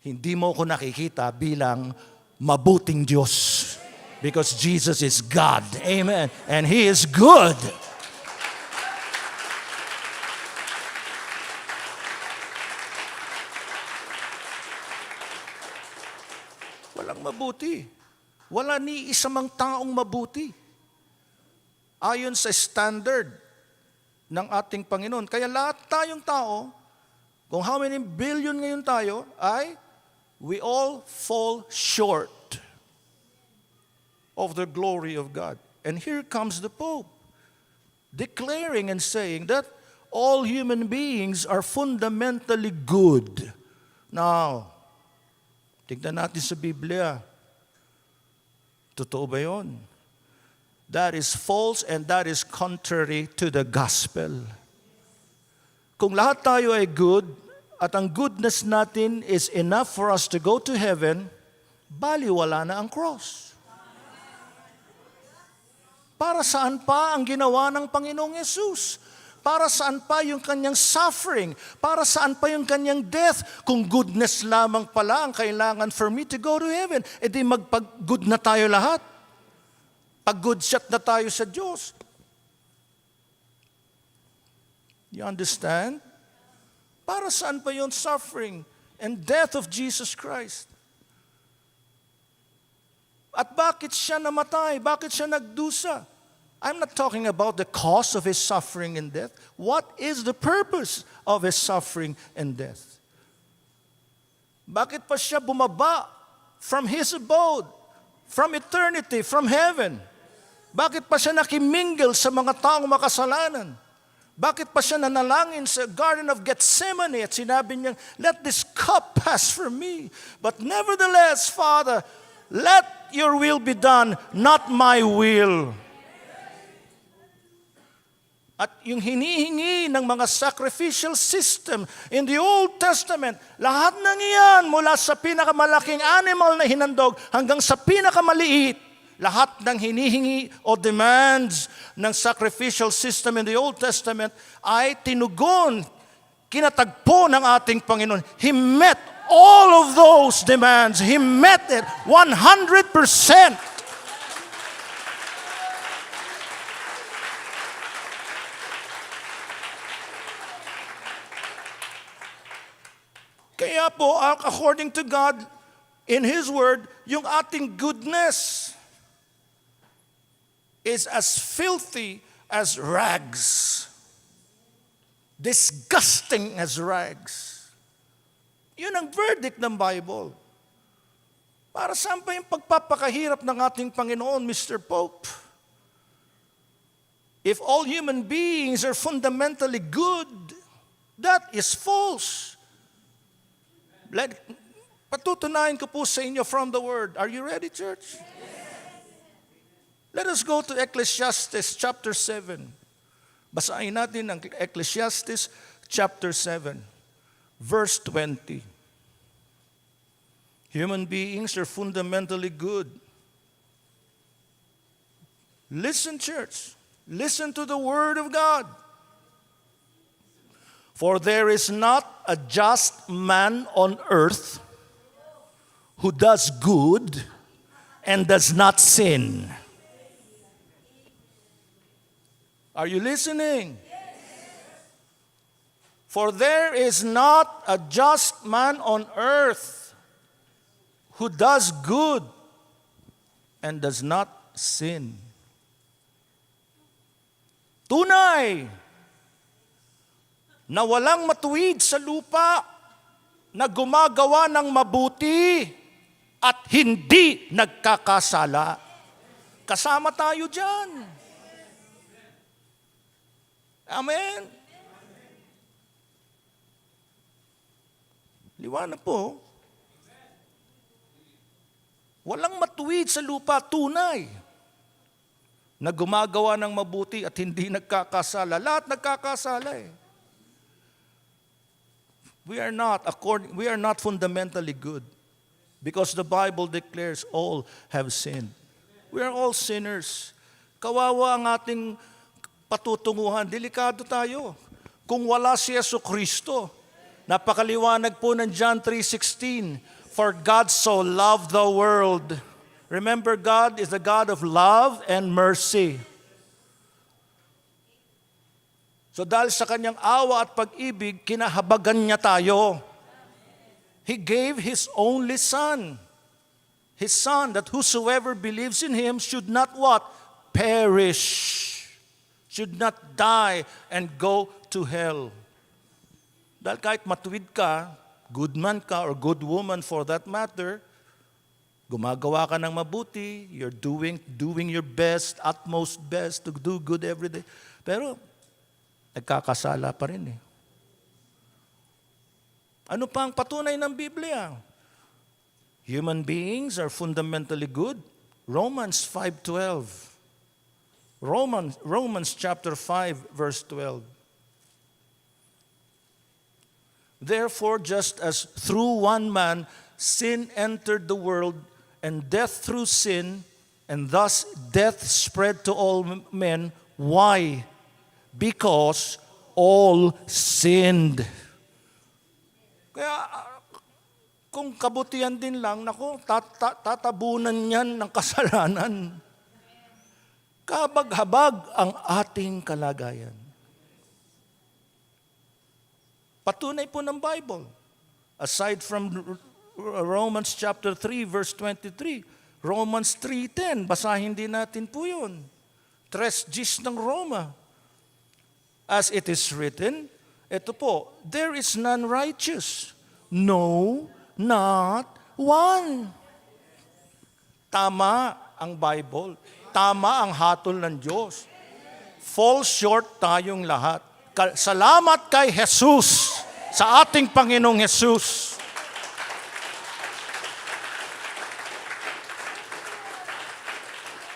hindi mo ko nakikita bilang mabuting Diyos. Because Jesus is God. Amen. And He is good. Walang mabuti. Wala ni isa mang taong mabuti. Ayon sa standard ng ating Panginoon. Kaya lahat tayong tao, Kung how many billion ngayon tayo, we all fall short of the glory of God. And here comes the Pope, declaring and saying that all human beings are fundamentally good. Now, tignan natin sa Biblia. Totoo ba yun? That is false and that is contrary to the gospel. Kung lahat tayo ay good, at ang goodness natin is enough for us to go to heaven, baliwala na ang cross. Para saan pa ang ginawa ng Panginoong Yesus? Para saan pa yung kanyang suffering? Para saan pa yung kanyang death? Kung goodness lamang pala ang kailangan for me to go to heaven, edi magpag-good na tayo lahat. Pag-good shot na tayo sa Diyos. You understand? Para saan pa yung suffering and death of Jesus Christ? At bakit siya namatay? Bakit siya nagdusa? I'm not talking about the cause of his suffering and death. What is the purpose of his suffering and death? Bakit pa siya bumaba from his abode, from eternity, from heaven? Bakit pa siya nakimingle sa mga taong makasalanan? Bakit pa siya nanalangin sa Garden of Gethsemane at sinabi niya, let this cup pass from me. But nevertheless, Father, let your will be done, not my will. At yung hinihingi ng mga sacrificial system in the Old Testament, lahat ng iyan mula sa pinakamalaking animal na hinandog hanggang sa pinakamaliit, lahat ng hinihingi o demands ng sacrificial system in the Old Testament ay tinugon, kinatagpo ng ating Panginoon. He met all of those demands. He met it 100%. Kaya po, according to God, in His Word, yung ating goodness is as filthy as rags. Disgusting as rags. Yun ang verdict ng Bible. Para saan pa yung pagpapakahirap ng ating Panginoon, Mr. Pope? If all human beings are fundamentally good, that is false. Patutunayan ko po sa inyo from the Word. Are you ready, church? Let us go to Ecclesiastes chapter 7. Basahin natin ang Ecclesiastes chapter 7, verse 20. Human beings are fundamentally good. Listen, church. Listen to the Word of God. For there is not a just man on earth who does good and does not sin. Are you listening? For there is not a just man on earth who does good and does not sin. Tunay na walang matuwid sa lupa na gumagawa ng mabuti at hindi nagkakasala. Kasama tayo dyan. Amen. Liwanag po. Walang matuwid sa lupa, tunay, na gumagawa ng mabuti at hindi nagkakasala. Lahat nagkakasala eh. We are not fundamentally good because the Bible declares all have sinned. We are all sinners. Kawawa ang ating patutunguhan. Delikado tayo. Kung wala si Jesucristo, napakaliwanag po ng John 3:16, for God so loved the world. Remember, God is a God of love and mercy. So dahil sa kanyang awa at pag-ibig, kinahabagan niya tayo. He gave His only Son. His Son, that whosoever believes in Him should not what? Perish. Should not die and go to hell. Dahil kahit matuwid ka, good man ka or good woman for that matter, gumagawa ka ng mabuti, you're doing your best, utmost best to do good every day. Pero, nagkakasala pa rin eh. Ano pa ang patunay ng Biblia? Human beings are fundamentally good. Romans 5:12. Romans chapter 5, verse 12. Therefore, just as through one man sin entered the world, and death through sin, and thus death spread to all men. Why? Because all sinned. Kaya, kung kabutihan din lang, naku, tatabunan yan ng kasalanan. Kabag-habag ang ating kalagayan. Patunay po ng Bible. Aside from Romans chapter 3, verse 23, Romans 3:10, basahin din natin po yun. Tres Gs ng Roma. As it is written, ito po, there is none righteous. No, not one. Tama ang Bible. Tama ang hatol ng Diyos. Fall short tayong lahat. Salamat kay Jesus, sa ating Panginoong Jesus.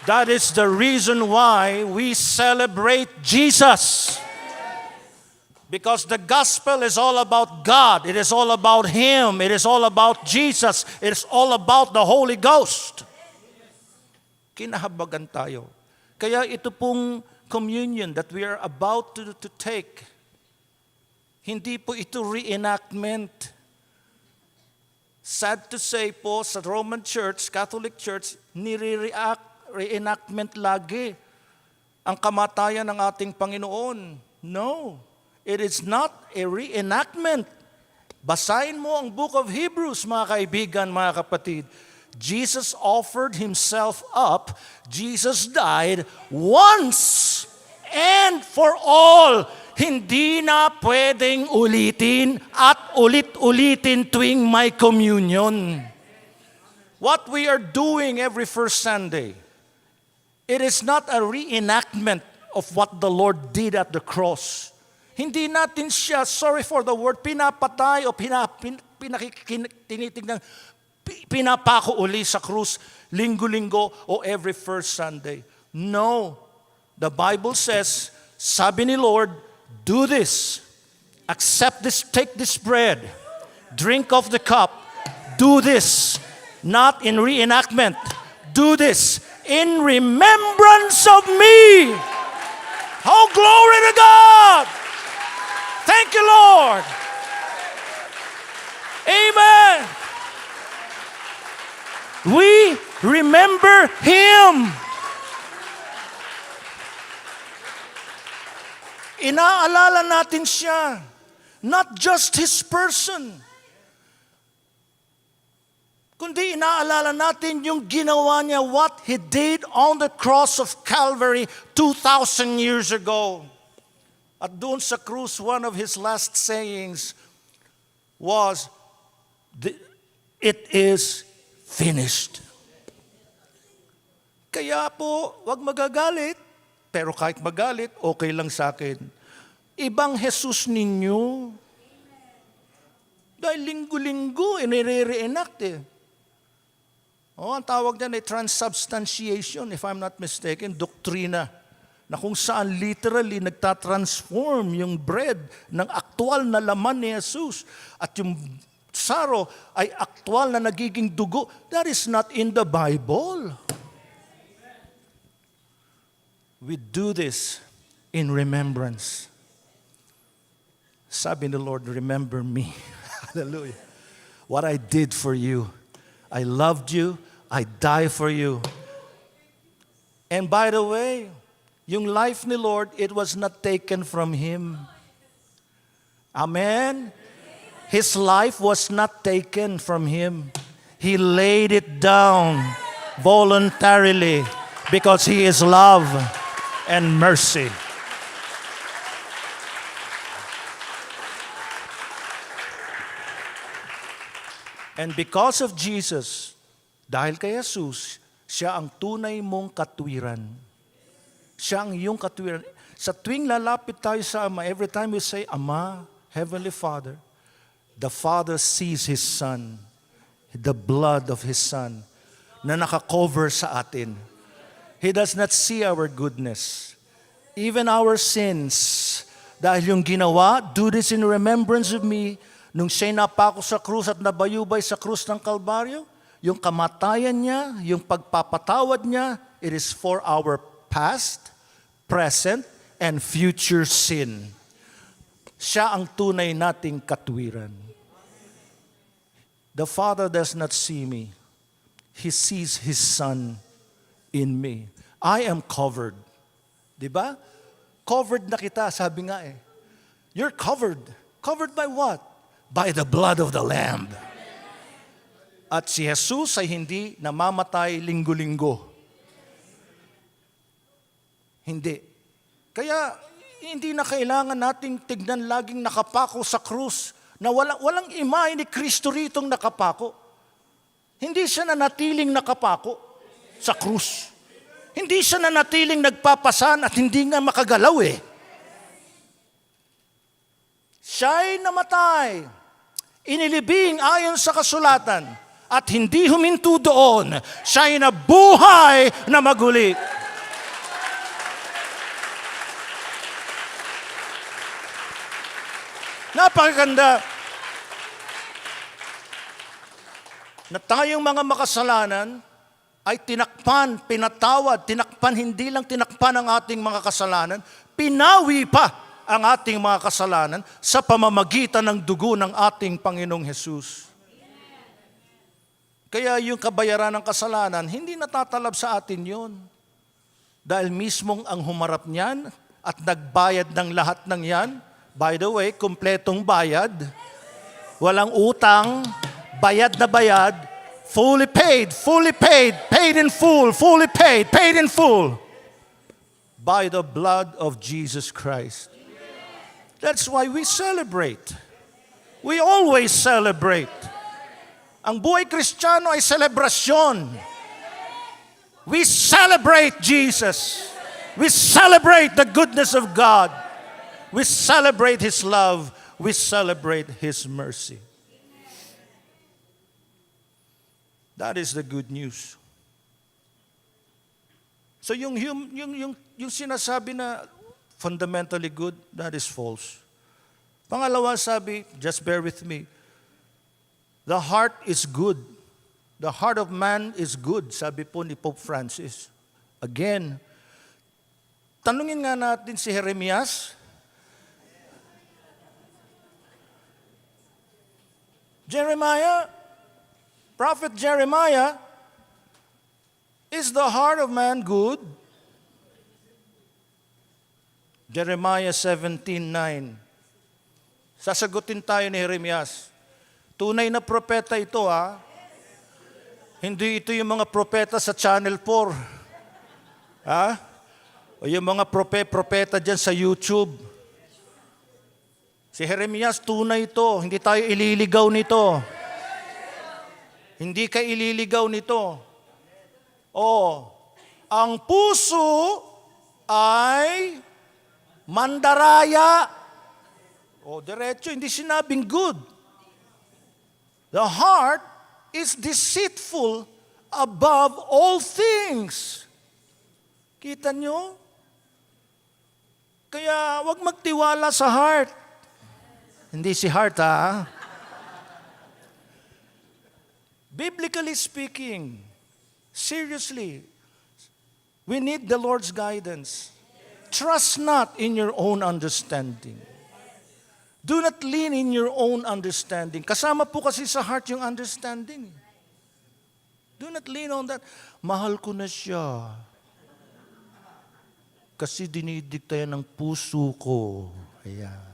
That is the reason why we celebrate Jesus. Because the gospel is all about God. It is all about Him. It is all about Jesus. It is all about the Holy Ghost. Kinahabagan tayo. Kaya ito pong communion that we are about to take, hindi po ito reenactment. Sad to say po, sa Roman Church, Catholic Church, reenactment lagi ang kamatayan ng ating Panginoon. No, it is not a reenactment. Basahin mo ang book of Hebrews, mga kaibigan, mga kapatid. Jesus offered Himself up. Jesus died once and for all. Hindi na pwedeng ulitin at ulit-ulitin tuwing may communion. What we are doing every first Sunday, it is not a reenactment of what the Lord did at the cross. Hindi natin siya, sorry for the word, pinapatay o tinitignan, pinapako uli sa krus linggo-linggo o every first Sunday. No. The Bible says, sabi ni Lord, do this. Accept this, take this bread. Drink of the cup. Do this. Not in reenactment. Do this in remembrance of me. Oh, glory to God. Thank you, Lord. Amen. We remember Him. Inaalala natin siya. Not just His person. Kundi inaalala natin yung ginawa niya, what He did on the cross of Calvary 2,000 years ago. At doon sa krus, one of His last sayings was, it is finished. Kaya po, wag magagalit. Pero kahit magalit, okay lang sa akin. Ibang Jesus ninyo. Dahil linggo-linggo, inire-reenact eh. Ang tawag niyan ay transubstantiation, if I'm not mistaken, doktrina. Na kung saan literally nagtatransform yung bread ng aktual na laman ni Jesus. At yung saro ay aktual na nagiging dugo. That is not in the Bible. We do this in remembrance. Sabi ni Lord, remember me. Hallelujah. What I did for you. I loved you. I died for you. And by the way, yung life ni Lord, it was not taken from Him. Amen? His life was not taken from Him. He laid it down voluntarily because He is love and mercy. And because of Jesus, dahil kay Jesus, siya ang tunay mong katwiran. Siya ang iyong katwiran. Sa tuwing lalapit tayo sa Ama, every time we say, Ama, Heavenly Father, the Father sees His Son, the blood of His Son, na nakakover sa atin. He does not see our goodness, even our sins. Dahil yung ginawa, do this in remembrance of me, nung siya'y napako sa krus at nabayubay sa krus ng Kalbaryo, yung kamatayan niya, yung pagpapatawad niya, it is for our past, present, and future sin. Siya ang tunay nating katwiran. The Father does not see me. He sees His Son in me. I am covered. Diba? Covered na kita, sabi nga eh. You're covered. Covered by what? By the blood of the Lamb. At si Jesus ay hindi namamatay linggo-linggo. Hindi. Kaya hindi na kailangan nating tignan laging nakapako sa krus na walang imahe ni Kristo ritong nakapako. Hindi siya nanatiling nakapako sa krus. Hindi siya nanatiling nagpapasan at hindi nga makagalaw eh. Siya'y namatay, inilibing ayon sa kasulatan, at hindi huminto doon. Siya'y nabuhay na maguli. Napakaganda na tayong mga makasalanan ay tinakpan, pinatawad, tinakpan, hindi lang tinakpan ang ating mga kasalanan, pinawi pa ang ating mga kasalanan sa pamamagitan ng dugo ng ating Panginoong Hesus. Kaya yung kabayaran ng kasalanan, hindi natatalab sa atin yun. Dahil mismong ang humarap niyan at nagbayad ng lahat ng yan. By the way, kumpletong bayad. Walang utang, bayad na bayad. Fully paid, paid in full, fully paid in full. By the blood of Jesus Christ. That's why we celebrate. We always celebrate. Ang buhay Kristiyano ay selebrasyon. We celebrate Jesus. We celebrate the goodness of God. We celebrate His love. We celebrate His mercy. That is the good news. So yung sinasabi na fundamentally good, that is false. Pangalawa sabi, just bear with me, the heart is good. The heart of man is good, sabi po ni Pope Francis. Again, tanungin nga natin si Jeremias. Prophet Jeremiah, is the heart of man good? Jeremiah 17:9. Sasagutin tayo ni Jeremias. Tunay na propeta ito ha. Hindi ito yung mga propeta sa Channel 4. Ha? O yung mga propeta dyan sa YouTube. Si Jeremias, tunay ito. Hindi tayo ililigaw nito. Hindi ka ililigaw nito. Ang puso ay mandaraya. Diretso, hindi sinabing good. The heart is deceitful above all things. Kita nyo? Kaya wag magtiwala sa heart. Hindi si heart ha. Biblically speaking, seriously, we need the Lord's guidance. Trust not in your own understanding. Do not lean in your own understanding. Kasama po kasi sa heart yung understanding. Do not lean on that. Mahal ko na siya. Kasi dinidikta yan ng puso ko. Ayan.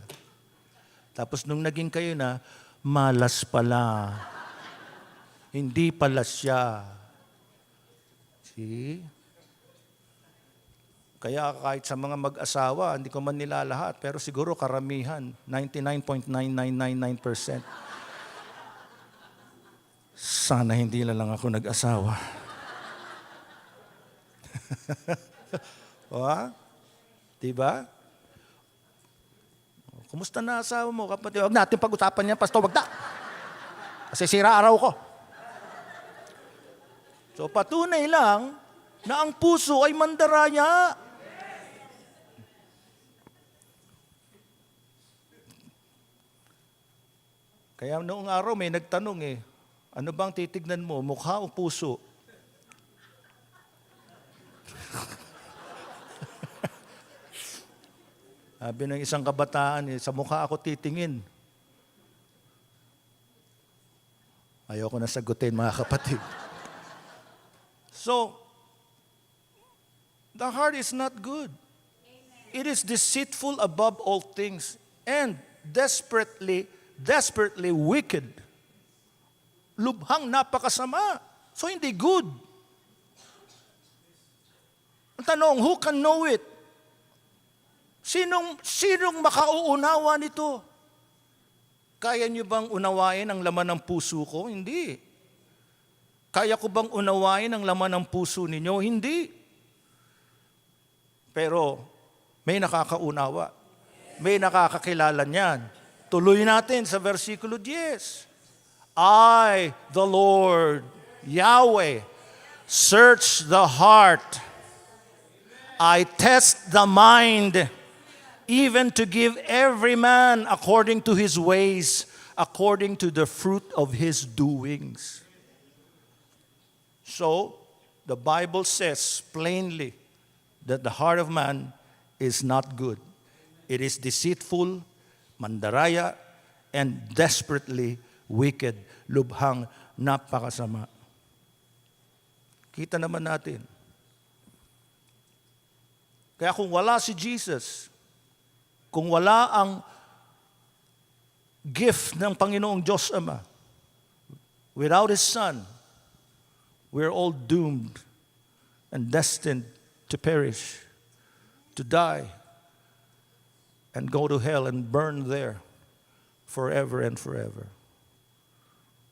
Tapos nung naging kayo na, malas pala. Hindi pala siya. See? Kaya kahit sa mga mag-asawa, hindi ko man nila lahat, pero siguro karamihan, 99.9999%. Sana hindi na lang ako nag-asawa. Diba? Kumusta na asawa mo, kapatid? Huwag natin pag-usapan yan, Pastor, wag na. Kasi sira araw ko. So patunay lang na ang puso ay mandaraya. Kaya noong araw may nagtanong ano bang titignan mo, mukha o puso? Sabi ng isang kabataan, sa mukha ako titingin. Ayoko na sagutin, mga kapatid. So, the heart is not good. It is deceitful above all things and desperately wicked. Lubhang napakasama. So, hindi good. Ang tanong, who can know it? Sinong makauunawa nito? Kaya niyo bang unawain ang laman ng puso ko? Hindi. Kaya ko bang unawain ang laman ng puso ninyo? Hindi. Pero may nakakaunawa. May nakakakilala niyan. Tuloy natin sa versikulo 10. I, the Lord, Yahweh, search the heart. I test the mind, even to give every man according to his ways, according to the fruit of his doings. So, the Bible says plainly that the heart of man is not good. It is deceitful, mandaraya, and desperately wicked. Lubhang napakasama. Kita naman natin. Kaya kung wala si Jesus, kung wala ang gift ng Panginoong Diyos Ama, without His Son, we're all doomed and destined to perish, to die, and go to hell and burn there forever and forever.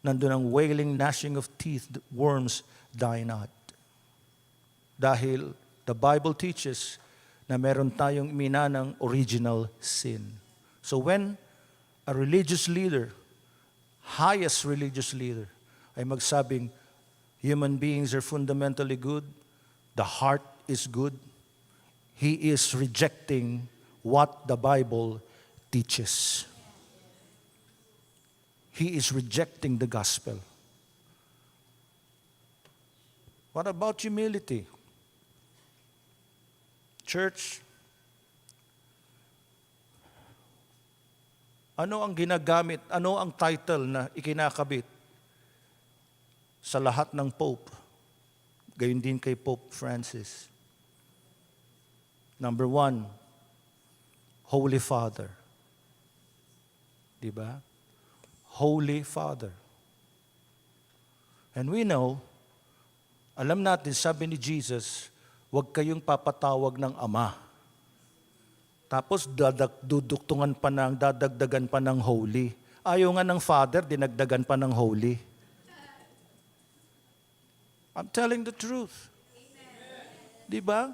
Nandun ang wailing, gnashing of teeth, worms die not. Dahil the Bible teaches na meron tayong minanang original sin. So when a religious leader, highest religious leader, ay magsabing, human beings are fundamentally good, the heart is good, he is rejecting what the Bible teaches. He is rejecting the gospel. What about humility? Church, ano ang ginagamit, ano ang title na ikinakabit sa lahat ng Pope? Gayon din kay Pope Francis. Number 1, Holy Father. Diba? Holy Father. And we know, alam natin, sabi ni Jesus, huwag kayong papatawag ng Ama. Tapos duduktungan pa ng, dadagdagan pa ng Holy. Ayaw nga ng Father, dinagdagan pa ng Holy. I'm telling the truth. Di ba?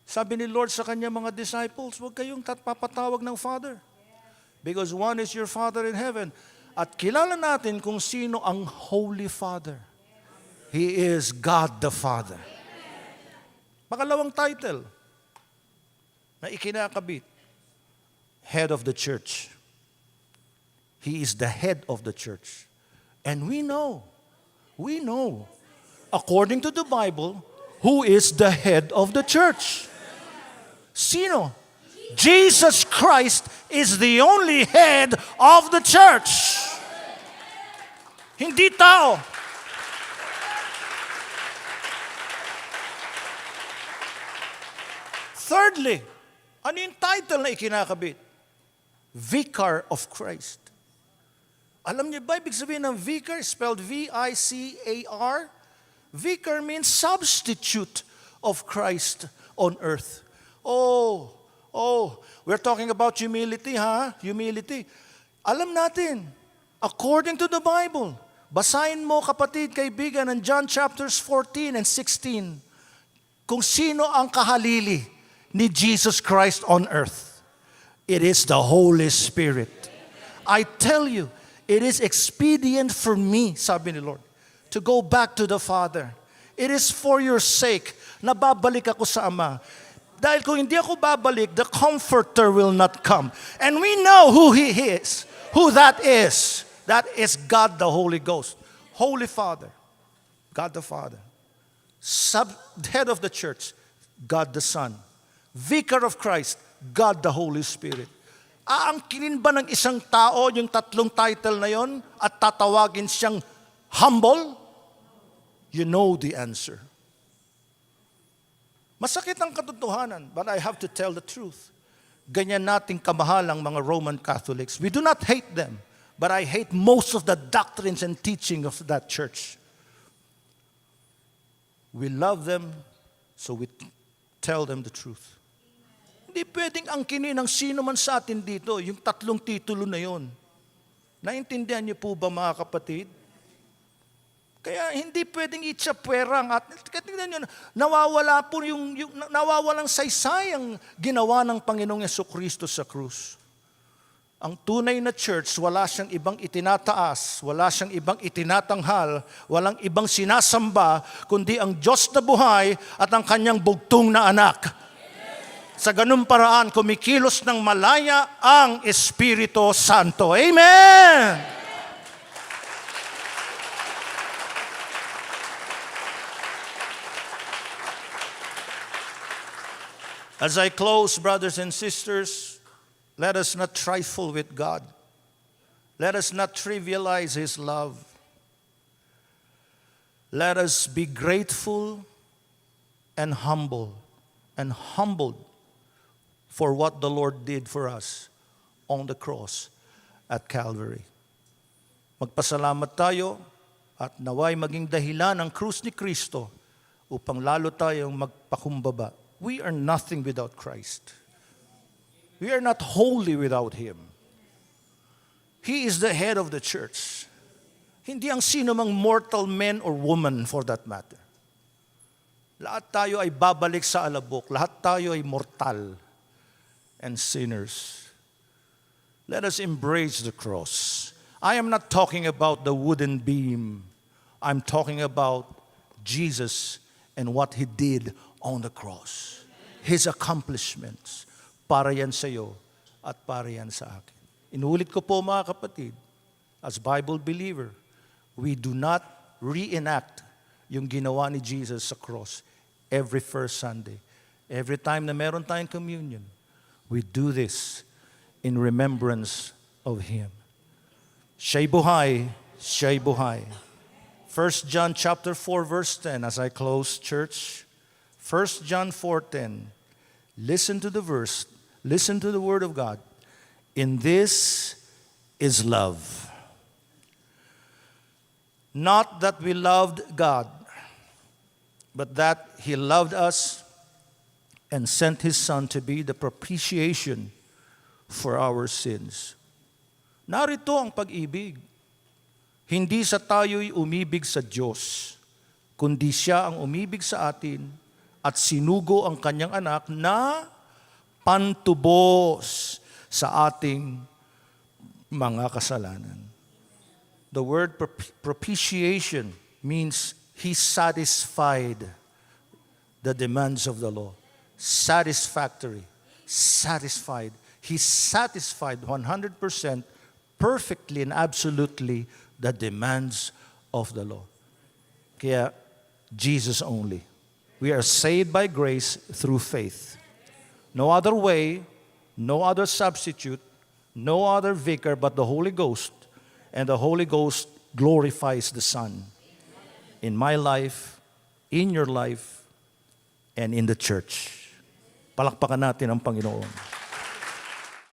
Sabi ni Lord sa kanya mga disciples, huwag kayong papatawag ng Father. Because one is your Father in heaven. At kilala natin kung sino ang Holy Father. He is God the Father. Pakalawang title na ikinakabit, Head of the Church. He is the head of the church. And we know, according to the Bible, who is the head of the church? Sino? Jesus Christ is the only head of the church. Hindi tao. Thirdly, ano yung title na ikinakabit? Vicar of Christ. Alam niyo ba, ibig sabihin ng vicar, spelled V-I-C-A-R? Vicar means substitute of Christ on earth. Oh, we're talking about humility, ha? Humility. Alam natin, according to the Bible, Basahin mo, kapatid, kaibigan, ng John chapters 14 and 16, kung sino ang kahalili ni Jesus Christ on earth. It is the Holy Spirit. I tell you, it is expedient for me, sabi ni Lord, to go back to the Father. It is for your sake na babalik ako sa Ama. Dahil kung hindi ako babalik, the Comforter will not come. And we know who He is, who that is. That is God the Holy Ghost. Holy Father, God the Father. Head of the church, God the Son. Vicar of Christ, God the Holy Spirit. Aangkinin ba ng isang tao yung tatlong title na yon at tatawagin siyang humble? You know the answer. Masakit ang katotohanan, but I have to tell the truth. Ganyan nating kamahalang mga Roman Catholics. We do not hate them, but I hate most of the doctrines and teaching of that church. We love them, so we tell them the truth. Hindi pwedeng angkinin ng sino man sa atin dito, yung tatlong titulo na yon. Naintindihan niyo po ba, mga kapatid? Kaya hindi pwedeng itsapwerang at tingnan niyo, nawawala po nawawalang saysay ang ginawa ng Panginoong Jesucristo sa krus. Ang tunay na church, wala siyang ibang itinataas, wala siyang ibang itinatanghal, walang ibang sinasamba, kundi ang Diyos na buhay at ang kanyang bugtong na anak. Sa ganung paraan, kumikilos ng malaya ang Espiritu Santo. Amen! As I close, brothers and sisters, let us not trifle with God. Let us not trivialize His love. Let us be grateful and humbled for what the Lord did for us on the cross at Calvary. Magpasalamat tayo at naway maging dahilan ang krus ni Kristo upang lalo tayong magpakumbaba. We are nothing without Christ. We are not holy without Him. He is the head of the church. Hindi ang sino mang mortal man or woman for that matter. Lahat tayo ay babalik sa alabok. Lahat tayo ay mortal and sinners. Let us embrace the cross. I am not talking about the wooden beam. I'm talking about Jesus and what He did on the cross. His accomplishments. Para yan sa iyo at para yan sa akin. Inulit ko po, mga kapatid, as Bible believer, we do not reenact yung ginawa ni Jesus sa cross every first Sunday. Every time na meron tayong communion, we do this in remembrance of Him. Siya'y buhay, siya'y buhay. 1 John chapter 4 verse 10, as I close, church. 1 John 4:10. Listen to the verse. Listen to the word of God. In this is love. Not that we loved God, but that He loved us and sent His Son to be the propitiation for our sins. Narito ang pag-ibig. Hindi sa tayo'y umibig sa Diyos, kundi Siya ang umibig sa atin at sinugo ang Kanyang anak na pantubos sa ating mga kasalanan. The word propitiation means He satisfied the demands of the law. Satisfactory. Satisfied. He satisfied 100% perfectly and absolutely the demands of the law. Kaya, Jesus only. We are saved by grace through faith. No other way, no other substitute, no other vicar but the Holy Ghost. And the Holy Ghost glorifies the Son in my life, in your life, and in the church. Palakpakan natin ang Panginoon.